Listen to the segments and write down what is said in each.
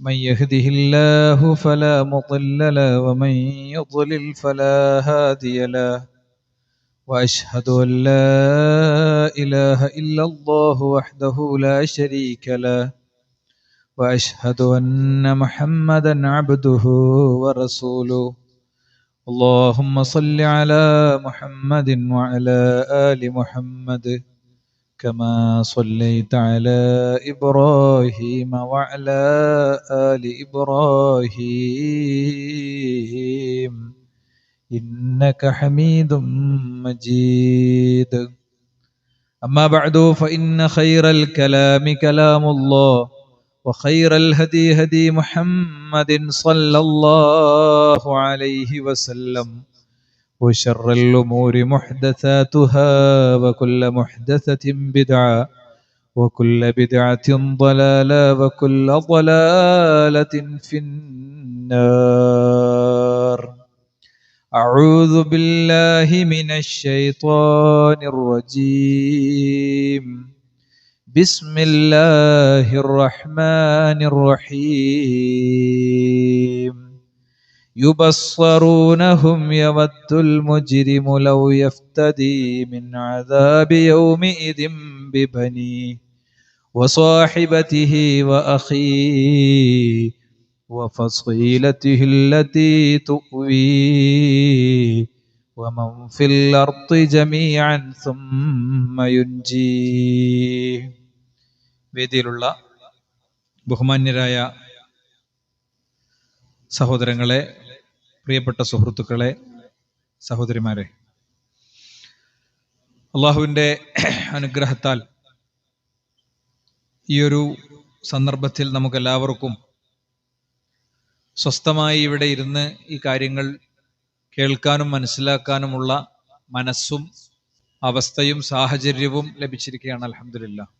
من يهده الله فلا مضل له ومن يضلل فلا هادي له وأشهد أن لا إله إلا الله وحده لا شريك له وأشهد أن محمدا عبده ورسوله اللهم صل على محمد وعلى آل محمد كما صليت على إبراهيم وعلى آل إبراهيم إنك حميد مجيد أما بعد فإن خير الكلام كلام الله وخير الهدي هدي محمد صلى الله عليه وسلم وشر الأمور محدثاتها وكل محدثة بدعة وكل بدعة ضلالة وكل ضلالة في النار أعوذ بالله من الشيطان الرجيم بسم الله الرحمن الرحيم يبصرونهم يود المجرم لو يفتدي من عذاب يومئذ ببنيه وصاحبته وأخيه وفصيلته التي تؤويه ومن في الأرض جميعا ثم ينجيه. വേദിയിലുള്ള ബഹുമാന്യരായ സഹോദരങ്ങളെ, പ്രിയപ്പെട്ട സുഹൃത്തുക്കളെ, സഹോദരിമാരെ, അള്ളാഹുവിൻ്റെ അനുഗ്രഹത്താൽ ഈ ഒരു സന്ദർഭത്തിൽ നമുക്കെല്ലാവർക്കും സ്വസ്ഥമായി ഇവിടെ ഇരുന്ന് ഈ കാര്യങ്ങൾ കേൾക്കാനും മനസ്സിലാക്കാനുമുള്ള മനസ്സും അവസ്ഥയും സാഹചര്യവും ലഭിച്ചിരിക്കുകയാണ്. അൽഹംദുലില്ലാഹ്.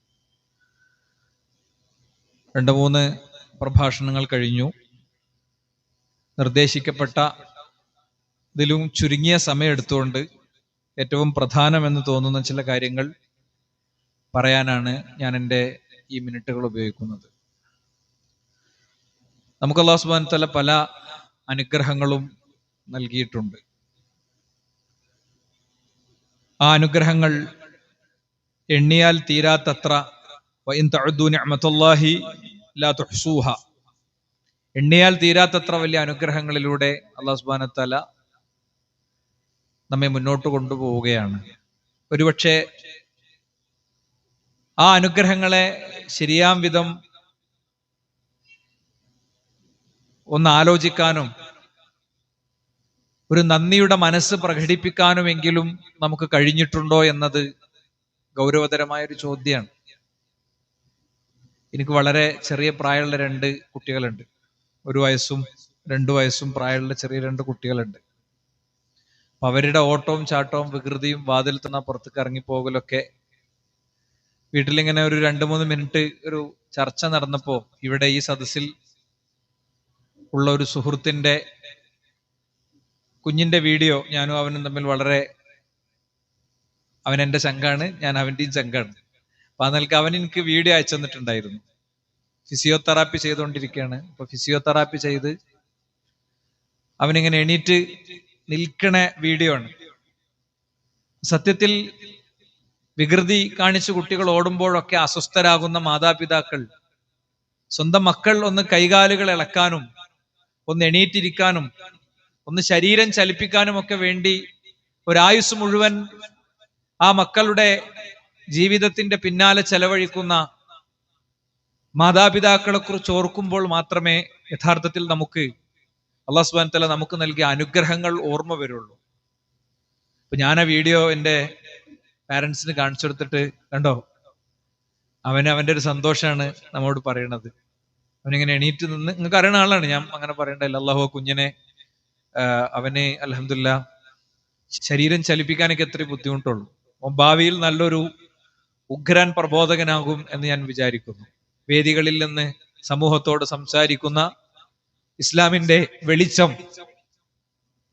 2-3 പ്രഭാഷണങ്ങൾ കഴിഞ്ഞു. നിർദ്ദേശിക്കപ്പെട്ട ഇതിലും ചുരുങ്ങിയ സമയം എടുത്തുകൊണ്ട് ഏറ്റവും പ്രധാനമെന്ന് തോന്നുന്ന ചില കാര്യങ്ങൾ പറയാനാണ് ഞാൻ എൻ്റെ ഈ മിനിറ്റുകൾ ഉപയോഗിക്കുന്നത്. നമുക്ക് അല്ലാഹു സുബ്ഹാനഹു വ തആല പല അനുഗ്രഹങ്ങളും നൽകിയിട്ടുണ്ട്. ആ അനുഗ്രഹങ്ങൾ എണ്ണിയാൽ തീരാത്തത്ര, വഇൻ തഉദ്ദു നിഅമത്തല്ലാഹി ലാ തുഹ്സൂഹ, എണ്ണിയാൽ തീരാത്തത്ര വലിയ അനുഗ്രഹങ്ങളിലൂടെ അല്ലാഹു സുബ്ഹാനഹു വ തആല നമ്മെ മുന്നോട്ട് കൊണ്ടുപോവുകയാണ്. ഒരുപക്ഷെ ആ അനുഗ്രഹങ്ങളെ ശരിയാം വിധം ഒന്ന് ആലോചിക്കാനും ഒരു നന്ദിയുടെ മനസ്സ് പ്രകടിപ്പിക്കാനുമെങ്കിലും നമുക്ക് കഴിഞ്ഞിട്ടുണ്ടോ എന്നത് ഗൗരവതരമായൊരു ചോദ്യമാണ്. എനിക്ക് വളരെ ചെറിയ പ്രായമുള്ള 2 കുട്ടികളുണ്ട്. 1 വയസ്സും 2 വയസ്സും പ്രായമുള്ള ചെറിയ 2 കുട്ടികളുണ്ട്. അപ്പൊ അവരുടെ ഓട്ടവും ചാട്ടവും വികൃതിയും വാതിൽ തന്ന പുറത്തേക്ക് ഇറങ്ങിപ്പോകലൊക്കെ വീട്ടിലിങ്ങനെ ഒരു 2-3 മിനിറ്റ് ഒരു ചർച്ച നടന്നപ്പോ ഇവിടെ ഈ സദസ്സിൽ ഉള്ള ഒരു സുഹൃത്തിന്റെ കുഞ്ഞിന്റെ വീഡിയോ ഞാനും അവനും തമ്മിൽ അവൻ എൻ്റെ ചങ്കാണ്, ഞാൻ അവൻ്റെയും ചങ്കാണ്. അപ്പൊ അതിൽക്ക് അവൻ എനിക്ക് വീഡിയോ അയച്ചു തന്നിട്ടുണ്ടായിരുന്നു. ഫിസിയോതെറാപ്പി ചെയ്തുകൊണ്ടിരിക്കുകയാണ്. അപ്പൊ ഫിസിയോതെറാപ്പി ചെയ്ത് അവനിങ്ങനെ എണീറ്റ് നിൽക്കണ വീഡിയോ ആണ്. സത്യത്തിൽ വികൃതി കാണിച്ച് കുട്ടികൾ ഓടുമ്പോഴൊക്കെ അസ്വസ്ഥരാകുന്ന മാതാപിതാക്കൾ സ്വന്തം മക്കൾ ഒന്ന് കൈകാലുകൾ ഇളക്കാനും ഒന്ന് എണീറ്റിരിക്കാനും ഒന്ന് ശരീരം ചലിപ്പിക്കാനും ഒക്കെ വേണ്ടി ഒരായുസ് മുഴുവൻ ആ മക്കളുടെ ജീവിതത്തിന്റെ പിന്നാലെ ചെലവഴിക്കുന്ന മാതാപിതാക്കളെ കുറിച്ച് ഓർക്കുമ്പോൾ മാത്രമേ യഥാർത്ഥത്തിൽ നമുക്ക് അല്ലാഹു സുബ്ഹാനഹു വ തആല നമുക്ക് നൽകിയ അനുഗ്രഹങ്ങൾ ഓർമ്മ വരുള്ളൂ. അപ്പൊ ഞാൻ ആ വീഡിയോ എൻ്റെ പാരൻസിന് കാണിച്ചു കൊടുത്തിട്ട്, കണ്ടോ, അവൻ്റെ ഒരു സന്തോഷമാണ് നമ്മോട് പറയണത്. അവനിങ്ങനെ എണീറ്റ് നിന്ന്, നിങ്ങൾക്ക് അറിയുന്ന ആളാണ്, ഞാൻ അങ്ങനെ പറയണ്ടല്ലോ. അല്ലാഹു കുഞ്ഞിനെ അവന് അൽഹംദുലില്ലാഹ് ശരീരം ചലിപ്പിക്കാനൊക്കെ എത്ര ബുദ്ധിമുട്ടുള്ളൂ. ഭാവിയിൽ നല്ലൊരു ഉഗ്രൻ പ്രബോധകനാകും എന്ന് ഞാൻ വിചാരിക്കുന്നു. വേദികളിൽ നിന്ന് സമൂഹത്തോട് സംസാരിക്കുന്ന ഇസ്ലാമിന്റെ വെളിച്ചം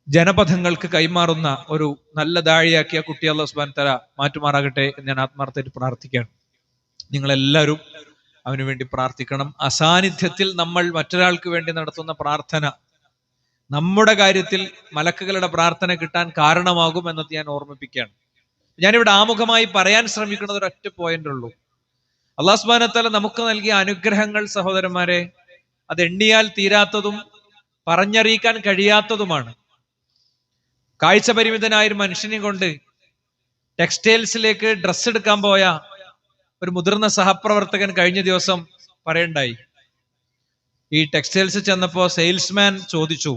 ജനപഥങ്ങൾക്ക് കൈമാറുന്ന ഒരു നല്ല ദാഴിയാക്കിയ കുട്ടി അല്ലാഹു സുബ്ഹാനഹു വ തആല മാറ്റുമാറാകട്ടെ എന്ന് ഞാൻ ആത്മാർത്ഥമായിട്ട് പ്രാർത്ഥിക്കുകയാണ്. നിങ്ങളെല്ലാവരും അവന് വേണ്ടി പ്രാർത്ഥിക്കണം. അസാന്നിധ്യത്തിൽ നമ്മൾ മറ്റൊരാൾക്ക് വേണ്ടി നടത്തുന്ന പ്രാർത്ഥന നമ്മുടെ കാര്യത്തിൽ മലക്കുകളുടെ പ്രാർത്ഥന കിട്ടാൻ കാരണമാകും എന്നത് ഞാൻ ഓർമ്മിപ്പിക്കുകയാണ്. ഞാനിവിടെ ആമുഖമായി പറയാൻ ശ്രമിക്കുന്നത് ഒരൊറ്റ പോയിന്റ് ഉള്ളൂ. അല്ലാഹു സുബ്ഹാനഹു വ തആല നമുക്ക് നൽകിയ അനുഗ്രഹങ്ങൾ സഹോദരന്മാരെ, അത് എണ്ണിയാൽ തീരാത്തതും പറഞ്ഞറിയിക്കാൻ കഴിയാത്തതുമാണ്. കാഴ്ച പരിമിതനായ ഒരു മനുഷ്യനെ കൊണ്ട് ടെക്സ്റ്റൈൽസിലേക്ക് ഡ്രസ്സ് എടുക്കാൻ പോയ ഒരു മുതിർന്ന സഹപ്രവർത്തകൻ കഴിഞ്ഞ ദിവസം പറയണ്ടായി. ഈ ടെക്സ്റ്റൈൽസ് ചെന്നപ്പോ സെയിൽസ്മാൻ ചോദിച്ചു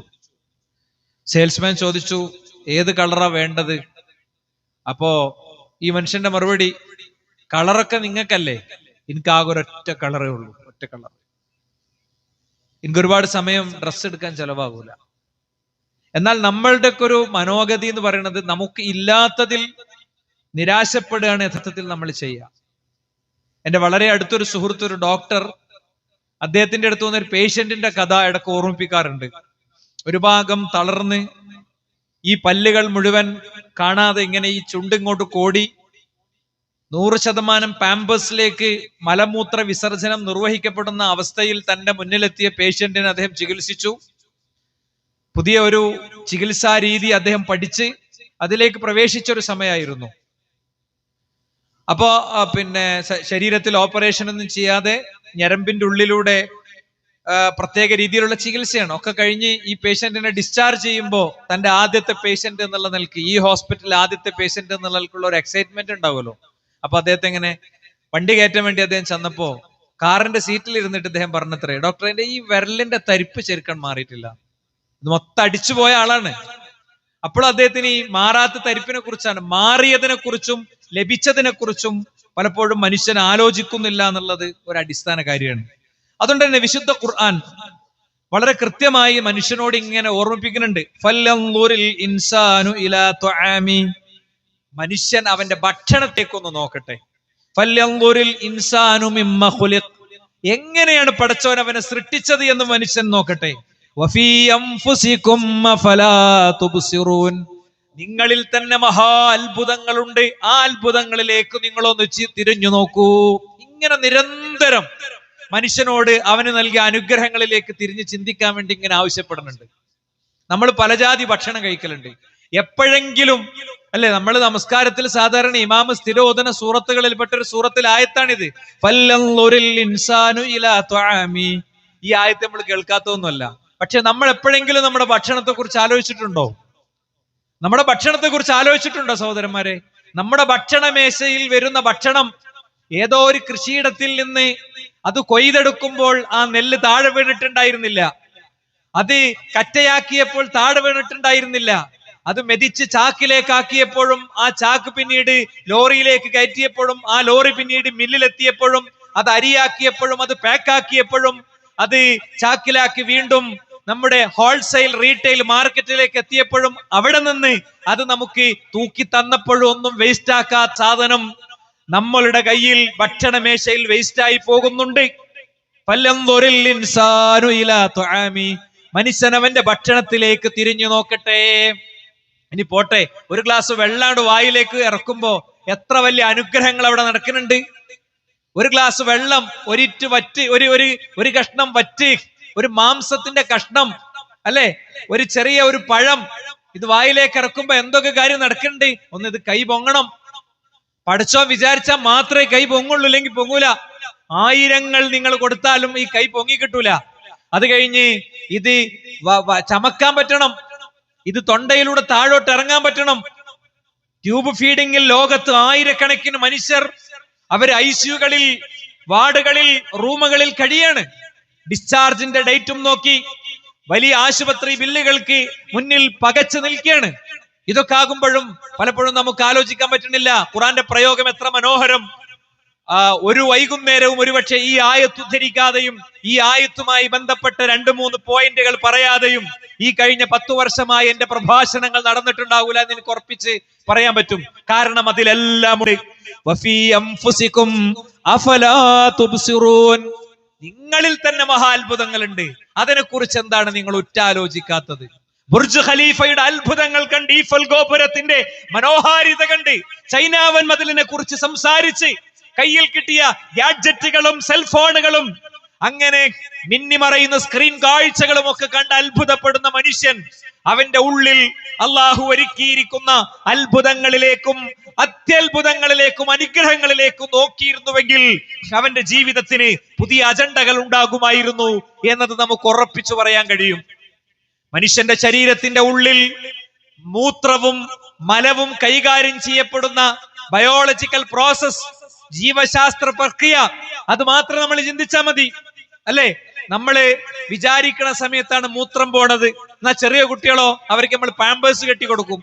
ഏത് കളറാ വേണ്ടത്? അപ്പോ ഈ മനുഷ്യന്റെ മറുപടി, കളറൊക്കെ നിങ്ങൾക്കല്ലേ, എനിക്കാകെ ഒരൊറ്റ കളറേ ഉള്ളൂ, ഒറ്റ കളർ. എനിക്ക് ഒരുപാട് സമയം ഡ്രസ്സ് എടുക്കാൻ ചെലവാകൂല. എന്നാൽ നമ്മളുടെ ഒക്കെ ഒരു മനോഗതി എന്ന് പറയുന്നത് നമുക്ക് ഇല്ലാത്തതിൽ നിരാശപ്പെടുകയാണ് യഥാർത്ഥത്തിൽ നമ്മൾ ചെയ്യുക. എന്റെ വളരെ അടുത്തൊരു സുഹൃത്ത്, ഒരു ഡോക്ടർ, അദ്ദേഹത്തിന്റെ അടുത്ത് വന്ന ഒരു പേഷ്യന്റിന്റെ കഥ ഇടയ്ക്ക് ഓർമ്മിപ്പിക്കാറുണ്ട്. ഒരു ഭാഗം തളർന്ന് ഈ പല്ലുകൾ മുഴുവൻ കാണാതെ ഇങ്ങനെ ഈ ചുണ്ടിങ്ങോട്ട് കോടി 100% പാമ്പേഴ്സിലേക്ക് മലമൂത്ര വിസർജനം നിർവഹിക്കപ്പെടുന്ന അവസ്ഥയിൽ തന്റെ മുന്നിലെത്തിയ പേഷ്യന്റിനെ അദ്ദേഹം ചികിത്സിച്ചു. പുതിയ ഒരു ചികിത്സാ രീതി അദ്ദേഹം പഠിച്ച് അതിലേക്ക് പ്രവേശിച്ച ഒരു സമയമായിരുന്നു. അപ്പോ ശരീരത്തിൽ ഓപ്പറേഷൻ ഒന്നും ചെയ്യാതെ ഞരമ്പിന്റെ ഉള്ളിലൂടെ പ്രത്യേക രീതിയിലുള്ള ചികിത്സയാണ്. ഒക്കെ കഴിഞ്ഞ് ഈ പേഷ്യന്റിനെ ഡിസ്ചാർജ് ചെയ്യുമ്പോൾ തന്റെ ആദ്യത്തെ പേഷ്യന്റ് എന്നുള്ള നിലക്ക്, ഈ ഹോസ്പിറ്റലിൽ ആദ്യത്തെ പേഷ്യന്റ് എന്നുള്ള നിലക്കുള്ള ഒരു എക്സൈറ്റ്മെന്റ് ഉണ്ടാവുമല്ലോ. അപ്പൊ അദ്ദേഹത്തെ ഇങ്ങനെ വണ്ടി കയറ്റാൻ വേണ്ടി അദ്ദേഹം ചെന്നപ്പോ കാറിന്റെ സീറ്റിൽ ഇരുന്നിട്ട് അദ്ദേഹം പറഞ്ഞത്രേ, ഡോക്ടറിന്റെ ഈ വിരലിന്റെ തരിപ്പ് ചെറുക്കാൻ മാറിയിട്ടില്ല. ഇത് മൊത്തം അടിച്ചു പോയ ആളാണ്. അപ്പോൾ അദ്ദേഹത്തിന് ഈ മാറാത്ത തരിപ്പിനെ കുറിച്ചാണ്, മാറിയതിനെ കുറിച്ചും ലഭിച്ചതിനെ കുറിച്ചും പലപ്പോഴും മനുഷ്യൻ ആലോചിക്കുന്നില്ല എന്നുള്ളത് ഒരു അടിസ്ഥാന കാര്യമാണ്. അതുകൊണ്ട് തന്നെ വിശുദ്ധ ഖുർആൻ വളരെ കൃത്യമായി മനുഷ്യനോട് ഇങ്ങനെ ഓർമ്മിപ്പിക്കുന്നുണ്ട്, ഫല്ലൻദുറിൽ ഇൻസാനു ഇലാ തുആമി, മനുഷ്യൻ അവന്റെ ഭക്ഷണത്തേക്കൊന്ന് നോക്കട്ടെ. ഫല്ലൻദുറിൽ ഇൻസാനു മിമ്മ ഖുലിഖ്, എങ്ങനെയാണ് പടച്ചവൻ അവനെ സൃഷ്ടിച്ചത് എന്ന് മനുഷ്യൻ നോക്കട്ടെ. വഫീ അൻഫുസികും അഫലാ തുബ്സിറൂൻ, നിങ്ങളിൽ തന്നെ മഹാ അത്ഭുതങ്ങളുണ്ട്, ആ അത്ഭുതങ്ങളിലേക്ക് നിങ്ങളൊന്ന് തിരിഞ്ഞു നോക്കൂ. ഇങ്ങനെ നിരന്തരം മനുഷ്യനോട് അവന് നൽകിയ അനുഗ്രഹങ്ങളിലേക്ക് തിരിഞ്ഞ് ചിന്തിക്കാൻ വേണ്ടി ഇങ്ങനെ ആവശ്യപ്പെടുന്നുണ്ട്. നമ്മൾ പലജാതി ഭക്ഷണം കഴിക്കലുണ്ട്. എപ്പോഴെങ്കിലും അല്ലെ, നമ്മൾ നമസ്കാരത്തിൽ സാധാരണ ഇമാമ് സ്ഥിര ഓതുന്ന സൂറത്തുകളിൽപ്പെട്ട ഒരു സൂറത്തിൽ ആയത്താണിത്, ഫല്ലൻദുറിൽ ഇൻസാനു ഇലാ തുആമി. ഈ ആയത്ത് നമ്മൾ കേൾക്കാത്തതൊന്നുമല്ല. പക്ഷെ നമ്മൾ എപ്പോഴെങ്കിലും നമ്മുടെ ഭക്ഷണത്തെ കുറിച്ച് ആലോചിച്ചിട്ടുണ്ടോ? നമ്മുടെ ഭക്ഷണത്തെ കുറിച്ച് ആലോചിച്ചിട്ടുണ്ടോ സഹോദരന്മാരെ? നമ്മുടെ ഭക്ഷണമേശയിൽ വരുന്ന ഭക്ഷണം ഏതോ ഒരു കൃഷിയിടത്തിൽ നിന്ന് അത് കൊയ്തെടുക്കുമ്പോൾ ആ നെല്ല് താഴെ വീണിട്ടുണ്ടായിരുന്നില്ല, അത് കറ്റയാക്കിയപ്പോൾ താഴെ വീണിട്ടുണ്ടായിരുന്നില്ല, അത് മെതിച്ച് ചാക്കിലേക്കാക്കിയപ്പോഴും ആ ചാക്ക് പിന്നീട് ലോറിയിലേക്ക് കയറ്റിയപ്പോഴും ആ ലോറി പിന്നീട് മില്ലിലെത്തിയപ്പോഴും അത് അരിയാക്കിയപ്പോഴും അത് പാക്കാക്കിയപ്പോഴും അത് ചാക്കിലാക്കി വീണ്ടും നമ്മുടെ ഹോൾസെയിൽ റീറ്റെയിൽ മാർക്കറ്റിലേക്ക് എത്തിയപ്പോഴും അവിടെ നിന്ന് അത് നമുക്ക് തൂക്കി തന്നപ്പോഴും ഒന്നും വേസ്റ്റ് ആക്കാത്ത സാധനം നമ്മളുടെ കയ്യിൽ ഭക്ഷണമേശയിൽ വേസ്റ്റായി പോകുന്നുണ്ട്. ഫല്ലൻദുറിൽ ഇൻസാനു ഇലാ തുആമി, മനുഷ്യൻ അവന്റെ ഭക്ഷണത്തിലേക്ക് തിരിഞ്ഞു നോക്കട്ടെ. ഇനി പോട്ടെ, ഒരു ഗ്ലാസ് വെള്ളാണ്ട് വായിലേക്ക് ഇറക്കുമ്പോ എത്ര വലിയ അനുഗ്രഹങ്ങൾ അവിടെ നടക്കുന്നുണ്ട്. ഒരു ഗ്ലാസ് വെള്ളം, ഒരിറ്റ് വറ്റ്, ഒരു കഷ്ണം വറ്റ്, ഒരു മാംസത്തിന്റെ കഷ്ണം, അല്ലെ, ഒരു ചെറിയ ഒരു പഴം, ഇത് വായിലേക്ക് ഇറക്കുമ്പോ എന്തൊക്കെ കാര്യം നടക്കുന്നുണ്ട്. ഒന്ന്, ഇത് കൈ പൊങ്ങണം. പഠിച്ചോ വിചാരിച്ചാൽ മാത്രമേ കൈ പൊങ്ങുള്ളൂ, ഇല്ലെങ്കിൽ പൊങ്ങൂല. 1000 നിങ്ങൾ കൊടുത്താലും ഈ കൈ പൊങ്ങി കിട്ടൂല. അത് കഴിഞ്ഞ് ഇത് ചമക്കാൻ പറ്റണം, ഇത് തൊണ്ടയിലൂടെ താഴോട്ട് ഇറങ്ങാൻ പറ്റണം. ട്യൂബ് ഫീഡിങ്ങിൽ ലോകത്ത് 1000കണക്കിന് മനുഷ്യർ അവർ ICUകളിൽ, വാർഡുകളിൽ, റൂമുകളിൽ കഴിയാണ്. ഡിസ്ചാർജിന്റെ ഡേറ്റും നോക്കി വലിയ ആശുപത്രി ബില്ലുകൾക്ക് മുന്നിൽ പകച്ചു നിൽക്കുകയാണ്. ഇതൊക്കെ ആകുമ്പോഴും പലപ്പോഴും നമുക്ക് ആലോചിക്കാൻ പറ്റുന്നില്ല. ഖുറാന്റെ പ്രയോഗം എത്ര മനോഹരം. ഒരു വൈകുന്നേരവും ഒരുപക്ഷെ ഈ ആയത്ത് ഉദ്ധരിക്കാതെയും ഈ ആയത്തുമായി ബന്ധപ്പെട്ട 2-3 പോയിന്റുകൾ പറയാതെയും ഈ കഴിഞ്ഞ 10 വർഷമായി എന്റെ പ്രഭാഷണങ്ങൾ നടന്നിട്ടുണ്ടാവൂല എന്ന് എനിക്ക് ഉറപ്പിച്ച് പറയാൻ പറ്റും. കാരണം അതിലെല്ലാം വഫീ അൻഫുസികും അഫലാ തുബ്സിറൂൻ, നിങ്ങളിൽ തന്നെ മഹാ അത്ഭുതങ്ങളുണ്ട്. അതിനെക്കുറിച്ച് എന്താണ് നിങ്ങൾ ഉറ്റാലോചിക്കാത്തത്? ബുർജ് ഖലീഫയുടെ അത്ഭുതങ്ങൾ കണ്ട്, ഈഫൽ ഗോപുരത്തിന്റെ മനോഹാരിത കണ്ട്, ചൈനാവൻ മതിലിനെ കുറിച്ച് സംസാരിച്ച്, കയ്യിൽ കിട്ടിയ ഗാഡ്ജറ്റുകളും സെൽഫോണുകളും അങ്ങനെ മിന്നിമറയുന്ന സ്ക്രീൻ കാഴ്ചകളും ഒക്കെ കണ്ട് അത്ഭുതപ്പെടുന്ന മനുഷ്യൻ അവന്റെ ഉള്ളിൽ അള്ളാഹു ഒരുക്കിയിരിക്കുന്ന അത്ഭുതങ്ങളിലേക്കും അത്യത്ഭുതങ്ങളിലേക്കും അനുഗ്രഹങ്ങളിലേക്കും നോക്കിയിരുന്നുവെങ്കിൽ അവന്റെ ജീവിതത്തിന് പുതിയ അജണ്ടകൾ ഉണ്ടാകുമായിരുന്നു എന്നത് നമുക്ക് ഉറപ്പിച്ചു പറയാൻ കഴിയും. മനുഷ്യന്റെ ശരീരത്തിന്റെ ഉള്ളിൽ മൂത്രവും മലവും കൈകാര്യം ചെയ്യപ്പെടുന്ന ബയോളജിക്കൽ പ്രോസസ്, ജീവശാസ്ത്ര പ്രക്രിയ, അത് മാത്രം നമ്മൾ ചിന്തിച്ചാൽ മതി അല്ലെ. നമ്മള് വിചാരിക്കുന്ന സമയത്താണ് മൂത്രം പോണത്. എന്നാ ചെറിയ കുട്ടികളോ, അവർക്ക് നമ്മൾ പാമ്പേഴ്സ് കെട്ടി കൊടുക്കും.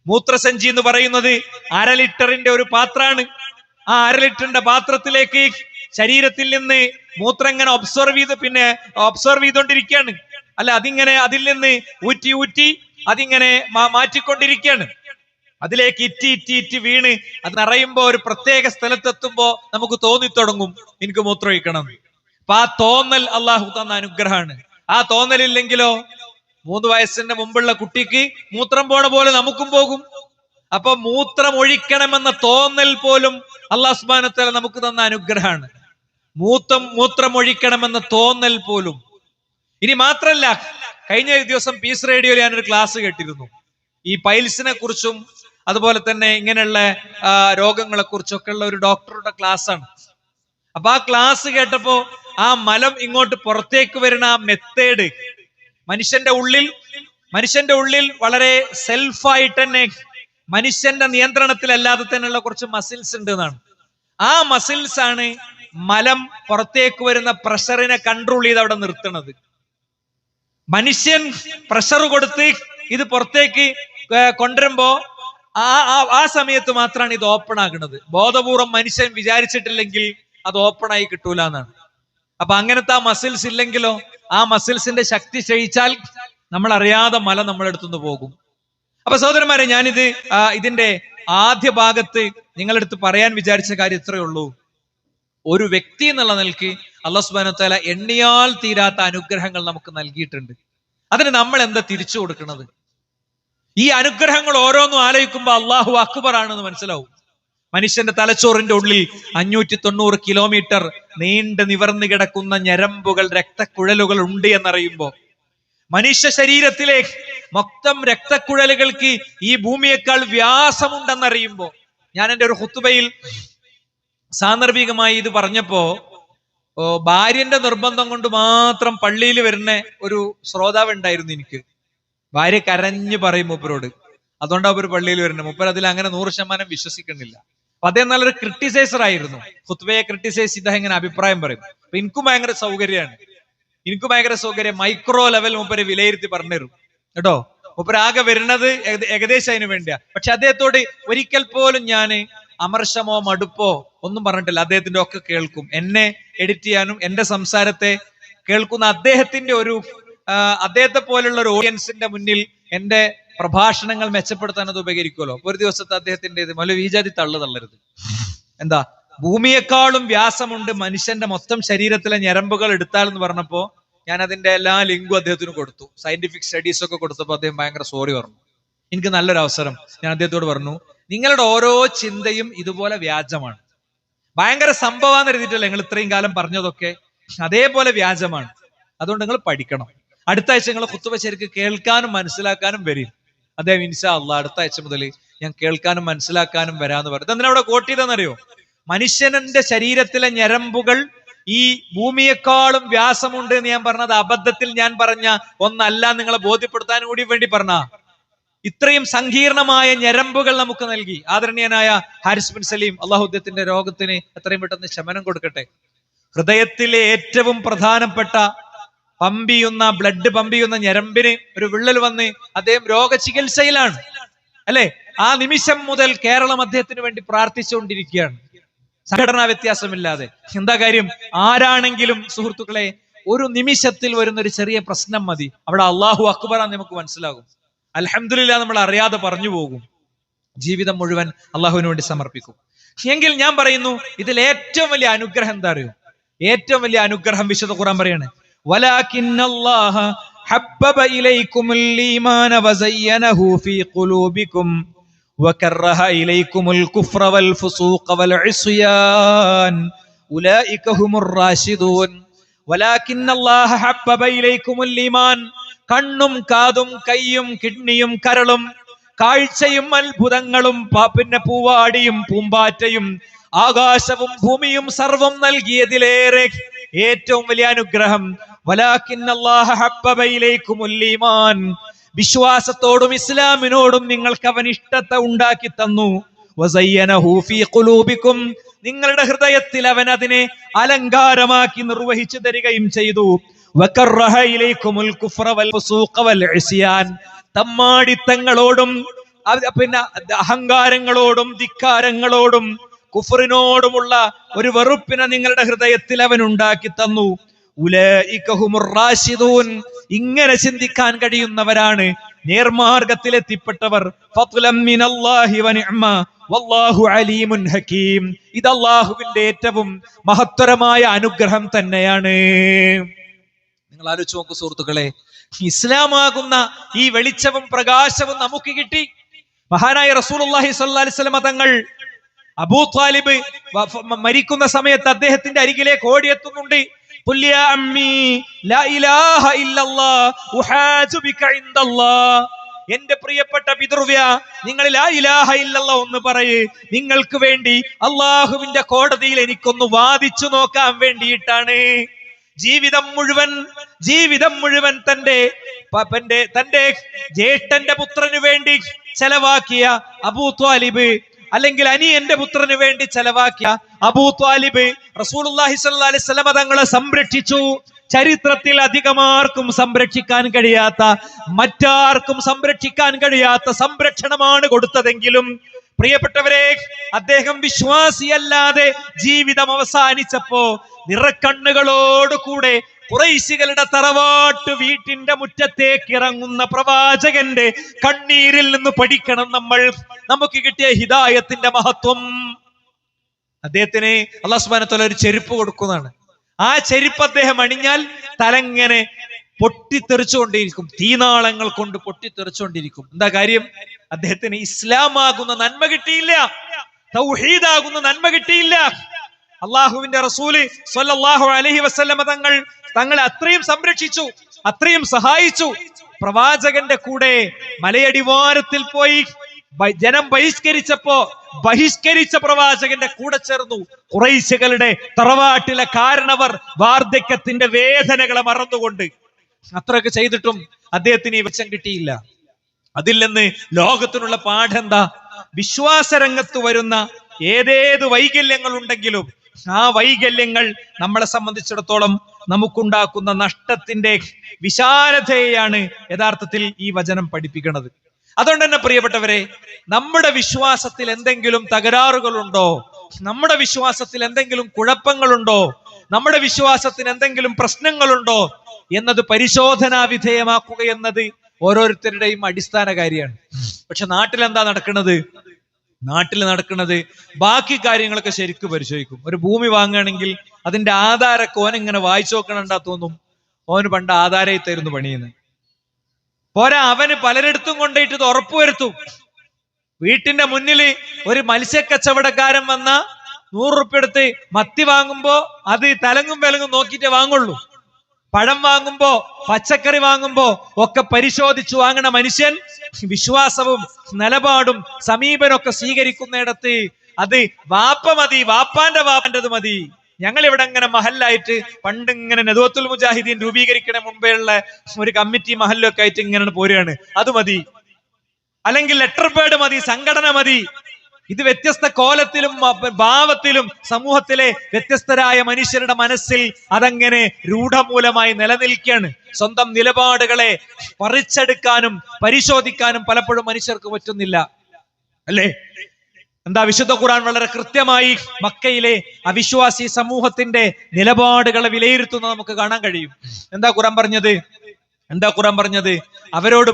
മൂത്രസഞ്ചി എന്ന് പറയുന്നത് 1/2 ലിറ്ററിന്റെ ഒരു പാത്രമാണ്. ആ 1/2 ലിറ്ററിന്റെ പാത്രത്തിലേക്ക് ശരീരത്തിൽ നിന്ന് മൂത്രം ഇങ്ങനെ ഒബ്സർവ് ചെയ്തുകൊണ്ടിരിക്കുകയാണ് അല്ല, അതിങ്ങനെ അതിൽ നിന്ന് ഊറ്റി അതിങ്ങനെ മാറ്റിക്കൊണ്ടിരിക്കുകയാണ്. അതിലേക്ക് ഇറ്റി വീണ് അത് നിറയുമ്പോ ഒരു പ്രത്യേക സ്ഥലത്തെത്തുമ്പോ നമുക്ക് തോന്നിത്തുടങ്ങും എനിക്ക് മൂത്രമൊഴിക്കണം. അപ്പൊ ആ തോന്നൽ അള്ളാഹു തന്ന അനുഗ്രഹമാണ്. ആ തോന്നലില്ലെങ്കിലോ 3 വയസ്സിന്റെ മുമ്പുള്ള കുട്ടിക്ക് മൂത്രം പോണ പോലെ നമുക്കും പോകും. അപ്പൊ മൂത്രം ഒഴിക്കണമെന്ന തോന്നൽ പോലും അള്ളാഹു സുബ്ഹാനഹു വ തആല നമുക്ക് തന്ന അനുഗ്രഹമാണ്. മൂത്രം ഒഴിക്കണമെന്ന തോന്നൽ പോലും. ഇനി മാത്രല്ല, കഴിഞ്ഞ ദിവസം പീസ് റേഡിയോയിൽ ഞാനൊരു ക്ലാസ് കേട്ടിരുന്നു. ഈ പൈൽസിനെ കുറിച്ചും അതുപോലെ തന്നെ ഇങ്ങനെയുള്ള രോഗങ്ങളെ കുറിച്ചൊക്കെ ഉള്ള ഒരു ഡോക്ടറുടെ ക്ലാസ് ആണ്. അപ്പൊ ആ ക്ലാസ് കേട്ടപ്പോ ആ മലം ഇങ്ങോട്ട് പുറത്തേക്ക് വരുന്ന ആ മെത്തേഡ് മനുഷ്യന്റെ ഉള്ളിൽ വളരെ സെൽഫായിട്ട് തന്നെ മനുഷ്യന്റെ നിയന്ത്രണത്തിലല്ലാതെ തന്നെയുള്ള കുറച്ച് മസിൽസ് ഉണ്ട് എന്നാണ്. ആ മസിൽസ് ആണ് മലം പുറത്തേക്ക് വരുന്ന പ്രഷറിനെ കൺട്രോൾ ചെയ്ത് അവിടെ നിർത്തുന്നത്. മനുഷ്യൻ പ്രഷർ കൊടുത്ത് ഇത് പുറത്തേക്ക് കൊണ്ടുവരുമ്പോ ആ സമയത്ത് മാത്രമാണ് ഇത് ഓപ്പൺ ആകുന്നത്. ബോധപൂർവം മനുഷ്യൻ വിചാരിച്ചിട്ടില്ലെങ്കിൽ അത് ഓപ്പൺ ആയി കിട്ടൂല എന്നാണ്. അപ്പൊ അങ്ങനത്തെ ആ മസിൽസ് ഇല്ലെങ്കിലോ, ആ മസിൽസിന്റെ ശക്തി ക്ഷയിച്ചാൽ നമ്മൾ അറിയാതെ മല നമ്മളെടുത്തുനിന്ന് പോകും. അപ്പൊ സഹോദരന്മാരെ, ഞാനിത് ഇതിന്റെ ആദ്യ ഭാഗത്ത് നിങ്ങളെടുത്ത് പറയാൻ വിചാരിച്ച കാര്യം ഇത്രയേ ഉള്ളൂ. ഒരു വ്യക്തി എന്നുള്ള നിലയ്ക്ക് അല്ലാഹു സുബ്ഹാനഹു വ തആല എണ്ണിയാൽ തീരാത്ത അനുഗ്രഹങ്ങൾ നമുക്ക് നൽകിയിട്ടുണ്ട്. അതിന് നമ്മൾ എന്താ തിരിച്ചു കൊടുക്കുന്നത്? ഈ അനുഗ്രഹങ്ങൾ ഓരോന്നും ആലോചിക്കുമ്പോൾ അള്ളാഹു അക്ബർ ആണെന്ന് മനസ്സിലാവും. മനുഷ്യന്റെ തലച്ചോറിന്റെ ഉള്ളിൽ 590 കിലോമീറ്റർ നീണ്ടു നിവർന്നു കിടക്കുന്ന ഞരമ്പുകൾ, രക്തക്കുഴലുകൾ ഉണ്ട് എന്നറിയുമ്പോ, മനുഷ്യ ശരീരത്തിലെ മൊത്തം രക്തക്കുഴലുകൾക്ക് ഈ ഭൂമിയേക്കാൾ വ്യാസമുണ്ടെന്നറിയുമ്പോ, ഞാൻ എൻ്റെ ഒരു ഖുതുബയിൽ സാന്ദർഭികമായി ഇത് പറഞ്ഞപ്പോ ഭാര്യന്റെ നിർബന്ധം കൊണ്ട് മാത്രം പള്ളിയിൽ വരുന്ന ഒരു ശ്രോതാവ് ഉണ്ടായിരുന്നു എനിക്ക്. ഭാര്യ കരഞ്ഞു പറയും മൂപ്പരോട്, അതുകൊണ്ടാ ഒരു പള്ളിയിൽ വരുന്നത്. മൂപ്പർ അതിൽ അങ്ങനെ 100% വിശ്വസിക്കുന്നില്ല. അപ്പൊ അദ്ദേഹം നല്ലൊരു ക്രിട്ടിസൈസർ ആയിരുന്നു. ഖുത്ബയെ ക്രിട്ടിസൈസ് ചെയ്താൽ ഇങ്ങനെ അഭിപ്രായം പറയും. അപ്പൊ എനിക്കും ഭയങ്കര സൗകര്യം മൈക്രോ ലെവൽ മൂപ്പര് വിലയിരുത്തി പറഞ്ഞു തരും കേട്ടോ. മൂപ്പര് ആകെ വരുന്നത് ഏകദേശം അതിന് വേണ്ടിയാ. പക്ഷെ അദ്ദേഹത്തോട് ഒരിക്കൽ പോലും ഞാൻ അമർഷമോ മടുപ്പോ ഒന്നും പറഞ്ഞിട്ടില്ല. അദ്ദേഹത്തിന്റെ ഒക്കെ കേൾക്കും. എന്നെ എഡിറ്റ് ചെയ്യാനും എന്റെ സംസാരത്തെ കേൾക്കുന്ന അദ്ദേഹത്തെ പോലുള്ള ഒരു ഓഡിയൻസിന്റെ മുന്നിൽ എന്റെ പ്രഭാഷണങ്ങൾ മെച്ചപ്പെടുത്താൻ അത് ഉപകരിക്കുമല്ലോ. ഒരു ദിവസത്തെ അദ്ദേഹത്തിന്റെ മൗലവീജാതി തള്ളരുത്. എന്താ, ഭൂമിയെക്കാളും വ്യാസമുണ്ട് മനുഷ്യന്റെ മൊത്തം ശരീരത്തിലെ ഞരമ്പുകൾ എടുത്താൽ എന്ന് പറഞ്ഞപ്പോ ഞാൻ അതിന്റെ എല്ലാ ലിങ്കും അദ്ദേഹത്തിന് കൊടുത്തു. സയന്റിഫിക് സ്റ്റഡീസ് ഒക്കെ കൊടുത്തപ്പോൾ അദ്ദേഹം ഭയങ്കര സോറി പറഞ്ഞു. എനിക്ക് നല്ലൊരു അവസരം. ഞാൻ അദ്ദേഹത്തോട് പറഞ്ഞു, നിങ്ങളുടെ ഓരോ ചിന്തയും ഇതുപോലെ വ്യാജമാണ്. ഭയങ്കര സംഭവം എഴുതിയിട്ടല്ലേ നിങ്ങൾ ഇത്രയും കാലം പറഞ്ഞതൊക്കെ, അതേപോലെ വ്യാജമാണ്. അതുകൊണ്ട് നിങ്ങൾ പഠിക്കണം. അടുത്ത ആഴ്ച നിങ്ങൾ ഖുത്ബ ശരിക്ക് കേൾക്കാനും മനസ്സിലാക്കാനും വരും. അദ്ദേഹം ഇൻഷാ അല്ലാഹ് അടുത്ത ആഴ്ച മുതൽ ഞാൻ കേൾക്കാനും മനസ്സിലാക്കാനും വരാന്ന് പറഞ്ഞു. എന്തിനാ അവിടെ കോട്ട് ചെയ്തെന്നറിയോ? മനുഷ്യന്റെ ശരീരത്തിലെ ഞരമ്പുകൾ ഈ ഭൂമിയെക്കാളും വ്യാസമുണ്ട് എന്ന് ഞാൻ പറഞ്ഞത് അബദ്ധത്തിൽ ഞാൻ പറഞ്ഞ ഒന്നല്ല, നിങ്ങളെ ബോധ്യപ്പെടുത്താൻ കൂടി വേണ്ടി പറഞ്ഞ. ഇത്രയും സങ്കീർണമായ ഞരമ്പുകൾ നമുക്ക് നൽകി ആദരണീയനായ ഹാരിസ് ബിൻ സലീം, അള്ളാഹു അദ്ദേഹത്തിന്റെ രോഗത്തിന് എത്രയും പെട്ടെന്ന് ശമനം കൊടുക്കട്ടെ. ഹൃദയത്തിലെ ഏറ്റവും പ്രധാനപ്പെട്ട ബ്ലഡ് പമ്പിയുന്ന ഞരമ്പിന് ഒരു വിള്ളൽ വന്ന് അദ്ദേഹം രോഗചികിത്സയിലാണ് അല്ലെ. ആ നിമിഷം മുതൽ കേരളം അദ്ദേഹത്തിന് വേണ്ടി പ്രാർത്ഥിച്ചുകൊണ്ടിരിക്കുകയാണ്, സംഘടനാ വ്യത്യാസമില്ലാതെ. എന്താ കാര്യം? ആരാണെങ്കിലും സുഹൃത്തുക്കളെ, ഒരു നിമിഷത്തിൽ വരുന്ന ഒരു ചെറിയ പ്രശ്നം മതി, അവിടെ അള്ളാഹു അക്ബറാന്ന് നമുക്ക് മനസ്സിലാകും. അൽഹംദുലില്ലാ നമ്മൾ അറിയാതെ പറഞ്ഞു പോകും. ജീവിതം മുഴുവൻ അള്ളാഹുവിന് വേണ്ടി സമർപ്പിക്കും. എങ്കിൽ ഞാൻ പറയുന്നു, ഇതിൽ ഏറ്റവും വലിയ അനുഗ്രഹം എന്താ അറിയോ? ഏറ്റവും വലിയ അനുഗ്രഹം വിശുദ്ധ ഖുർആൻ പറയാണ്, വലാകിന്നല്ലാഹ ഹബ്ബബ ഇലൈക്കുമുൽ ഈമാന വസയ്യനഹു ഫീ ഖുലൂബിക്കും വകറഹ ഇലൈക്കുമുൽ കുഫ്ര വൽ ഫുസൂഖ വൽ ഇസ്യാൻ ഉലൈക ഹുമുർ റാഷിദൂൻ വലാകിന്നല്ലാഹ ഹബ്ബബ ഇലൈക്കുമുൽ ഈമാൻ. കണ്ണും കാതും കൈയും കിഡ്നിയും കരളും കാഴ്ചയും അത്ഭുതങ്ങളും പിന്നെ പൂവാടിയും പൂമ്പാറ്റയും ആകാശവും ഭൂമിയും സർവം നൽകിയതിലേറെ ഏറ്റവും വലിയ അനുഗ്രഹം വലാകിന്നല്ലാഹ ഹബ്ബബ ഇലൈക്കുമുൽ ഈമാൻ, വിശ്വാസത്തോടും ഇസ്ലാമിനോടും നിങ്ങൾക്ക് അവൻ ഇഷ്ടത്തെ ഉണ്ടാക്കി തന്നു. വസയ്യനഹു ഫീ ഖുലൂബിക്കും, നിങ്ങളുടെ ഹൃദയത്തിൽ അവൻ അതിനെ അലങ്കാരമാക്കി നിർവഹിച്ചു തരികയും ചെയ്തു. വകറഹ ഇലൈക്കുമുൽ കുഫ്ര വൽ ഫുസൂഖ വൽ ഇസ്യാൻ, തമ്മാടിത്തങ്ങളോടും പിന്നെ അഹങ്കാരങ്ങളോടും ധിക്കാരങ്ങളോടും കുഫറിനോടുമുള്ള ഒരു വെറുപ്പിനെ നിങ്ങളുടെ ഹൃദയത്തിൽ അവൻ ഉണ്ടാക്കി തന്നു. ഉലൈക ഹുമുർ റാഷിദൂൻ, ഇങ്ങനെ ചിന്തിക്കാൻ കഴിയുന്നവരാണ് നേർമാർഗത്തിലെത്തിപ്പെട്ടവർ. ഫദ്ലം മിനല്ലാഹി വനിഅമ വല്ലാഹു അലീമുൻ ഹകീം, ഇത് അല്ലാഹുവിന്റെ ഏറ്റവും മഹത്തരമായ അനുഗ്രഹം തന്നെയാണ്. നിങ്ങൾ ആലോചിച്ച് നോക്കൂ സുഹൃത്തുക്കളെ, ഇസ്ലാമാകുന്ന ഈ വെളിച്ചവും പ്രകാശവും നമുക്ക് കിട്ടി. മഹാനായ റസൂലുള്ളാഹി സ്വല്ലല്ലാഹി അലൈഹി വസല്ലം തങ്ങൾ അബൂ ത്വാലിബ് മരിക്കുന്ന സമയത്ത് അദ്ദേഹത്തിന്റെ അരികിലേക്ക് ഓടിയെത്തുന്നുണ്ട്. ഖുൽ യാ അമ്മീ ലാ ഇലാഹ ഇല്ലല്ലാഹ് ഉഹാജു ബിക ഇൻദല്ലാഹ്, എന്റെ പ്രിയപ്പെട്ട പിതൃവ്യ, നിങ്ങൾ ലാ ഇലാഹ ഇല്ലല്ലാഹ് ഒന്ന് പറയ്, നിങ്ങൾക്ക് വേണ്ടി അള്ളാഹുവിന്റെ കോടതിയിൽ എനിക്കൊന്ന് വാദിച്ചു നോക്കാൻ വേണ്ടിയിട്ടാണ്. ജീവിതം മുഴുവൻ തന്റെ ജ്യേഷ്ഠന്റെ പുത്രന് വേണ്ടി ചെലവാക്കിയ അബൂ ത്വാലിബ്, അല്ലെങ്കിൽ അനിയന്റെ പുത്രന് വേണ്ടി ചെലവാക്കിയ അബൂ ത്വാലിബ് റസൂലുള്ളാഹി സ്വല്ലല്ലാഹി അലൈഹി വസല്ലം തങ്ങളെ സംരക്ഷിച്ചു. ചരിത്രത്തിൽ അധികമാർക്കും സംരക്ഷിക്കാൻ കഴിയാത്ത, മറ്റാർക്കും സംരക്ഷിക്കാൻ കഴിയാത്ത സംരക്ഷണമാണ് കൊടുത്തതെങ്കിലും പ്രിയപ്പെട്ടവരെ, അദ്ദേഹം വിശ്വാസിയല്ലാതെ ജീവിതം അവസാനിച്ചപ്പോ നിറക്കണ്ണുകളോടുകൂടെ ഖുറൈശികളുടെ തറവാട്ട് വീട്ടിന്റെ മുറ്റത്തേക്ക് ഇറങ്ങുന്ന പ്രവാചകന്റെ കണ്ണീരിൽ നിന്ന് പഠിക്കണം നമ്മൾ. നമുക്ക് കിട്ടിയ ഹിദായത്തിന്റെ മഹത്വം. അദ്ദേഹത്തിന് അല്ലാഹു സുബ്ഹാനഹു വ തആല ഒരു ചെരുപ്പ് കൊടുക്കുന്നതാണ്. ആ ചെരുപ്പ് അദ്ദേഹം അണിഞ്ഞാൽ തലങ്ങനെ പൊട്ടിത്തെറിച്ചുകൊണ്ടിരിക്കും, തീനാളങ്ങൾ കൊണ്ട് പൊട്ടിത്തെറിച്ചുകൊണ്ടിരിക്കും. എന്താ കാര്യം? അദ്ദേഹത്തിന് ഇസ്ലാമാകുന്ന നന്മ കിട്ടിയില്ല, തൗഹീദാകുന്ന നന്മ കിട്ടിയില്ല. അള്ളാഹുവിന്റെ റസൂല് സ്വല്ലല്ലാഹു അലൈഹി വസല്ലം തങ്ങളെ അത്രയും സംരക്ഷിച്ചു, അത്രയും സഹായിച്ചു. പ്രവാചകന്റെ കൂടെ മലയടിവാരത്തിൽ പോയി ജനം ബഹിഷ്കരിച്ച പ്രവാചകന്റെ കൂടെ ചേർന്നു. ഖുറൈശികളുടെ തറവാട്ടിലെ കാരണവർ വാർദ്ധക്യത്തിന്റെ വേദനകളെ മറന്നുകൊണ്ട് അത്രയൊക്കെ ചെയ്തിട്ടും അദ്ദേഹത്തിന് ഈ വെച്ചം കിട്ടിയില്ല. അതിൽ നിന്ന് ലോകത്തിനുള്ള പാഠം എന്താ? വിശ്വാസരംഗത്ത് വരുന്ന ഏതേത് വൈകല്യങ്ങൾ ഉണ്ടെങ്കിലും ആ വൈകല്യങ്ങൾ നമ്മളെ സംബന്ധിച്ചിടത്തോളം നമുക്കുണ്ടാക്കുന്ന നഷ്ടത്തിന്റെ വിശാലതയെയാണ് യഥാർത്ഥത്തിൽ ഈ വചനം പഠിപ്പിക്കുന്നത്. അതുകൊണ്ട് തന്നെ പ്രിയപ്പെട്ടവരെ, നമ്മുടെ വിശ്വാസത്തിൽ എന്തെങ്കിലും തകരാറുകളുണ്ടോ, നമ്മുടെ വിശ്വാസത്തിൽ എന്തെങ്കിലും കുഴപ്പങ്ങളുണ്ടോ, നമ്മുടെ വിശ്വാസത്തിന് എന്തെങ്കിലും പ്രശ്നങ്ങളുണ്ടോ എന്നത് പരിശോധനാ വിധേയമാക്കുക എന്നത് ഓരോരുത്തരുടെയും അടിസ്ഥാന കാര്യമാണ്. പക്ഷെ നാട്ടിലെന്താ നടക്കുന്നത്? നാട്ടിൽ നടക്കുന്നത് ബാക്കി കാര്യങ്ങളൊക്കെ ശരിക്കും പരിശോധിക്കും. ഒരു ഭൂമി വാങ്ങുകയാണെങ്കിൽ അതിന്റെ ആധാരമൊക്കെ ഓനിങ്ങനെ വായിച്ചു നോക്കണണ്ടാ തോന്നും. ഓന് പണ്ട് ആധാരമായിട്ടായിരുന്നു പണിയുന്നത്. പോരാ, അവന് പലരിടത്തും കൊണ്ടുപോയിട്ട് ഇത് ഉറപ്പുവരുത്തും. വീട്ടിന്റെ മുന്നിൽ ഒരു മത്സ്യക്കച്ചവടക്കാരൻ വന്ന 100 റുപ്യ എടുത്ത് മത്തി വാങ്ങുമ്പോ അത് തലങ്ങും വിലങ്ങും നോക്കിയിട്ടേ വാങ്ങുള്ളൂ. പഴം വാങ്ങുമ്പോ, പച്ചക്കറി വാങ്ങുമ്പോ ഒക്കെ പരിശോധിച്ചു വാങ്ങണ മനുഷ്യൻ വിശ്വാസവും നിലപാടും സമീപനമൊക്കെ സ്വീകരിക്കുന്നിടത്ത് അത് വാപ്പ മതി, വാപ്പാന്റേത് മതി. ഞങ്ങൾ ഇവിടെ ഇങ്ങനെ മഹല്ലായിട്ട് പണ്ട് ഇങ്ങനെ നദുവത്തുൽ മുജാഹിദീൻ രൂപീകരിക്കണ മുമ്പേ ഉള്ള ഒരു കമ്മിറ്റി മഹല്ലൊക്കെ ആയിട്ട് ഇങ്ങനെ പോരുകയാണ്, അത് മതി. അല്ലെങ്കിൽ ലെറ്റർ പേഡ് മതി, സംഘടന മതി. ഇത് വ്യത്യസ്ത കോലത്തിലും ഭാവത്തിലും സമൂഹത്തിലെ വ്യത്യസ്തരായ മനുഷ്യരുടെ മനസ്സിൽ അതങ്ങനെ രൂഢമൂലമായി നിലനിൽക്കുകയാണ്. സ്വന്തം നിലപാടുകളെ പറിച്ചെടുക്കാനും പരിശോധിക്കാനും പലപ്പോഴും മനുഷ്യർക്ക് പറ്റുന്നില്ല, അല്ലേ? എന്താ? വിശുദ്ധ ഖുർആൻ വളരെ കൃത്യമായി മക്കയിലെ അവിശ്വാസി സമൂഹത്തിന്റെ നിലപാടുകളെ വിലയിരുത്തുന്നത് നമുക്ക് കാണാൻ കഴിയും. എന്താ ഖുർആൻ പറഞ്ഞത്? അവരോട്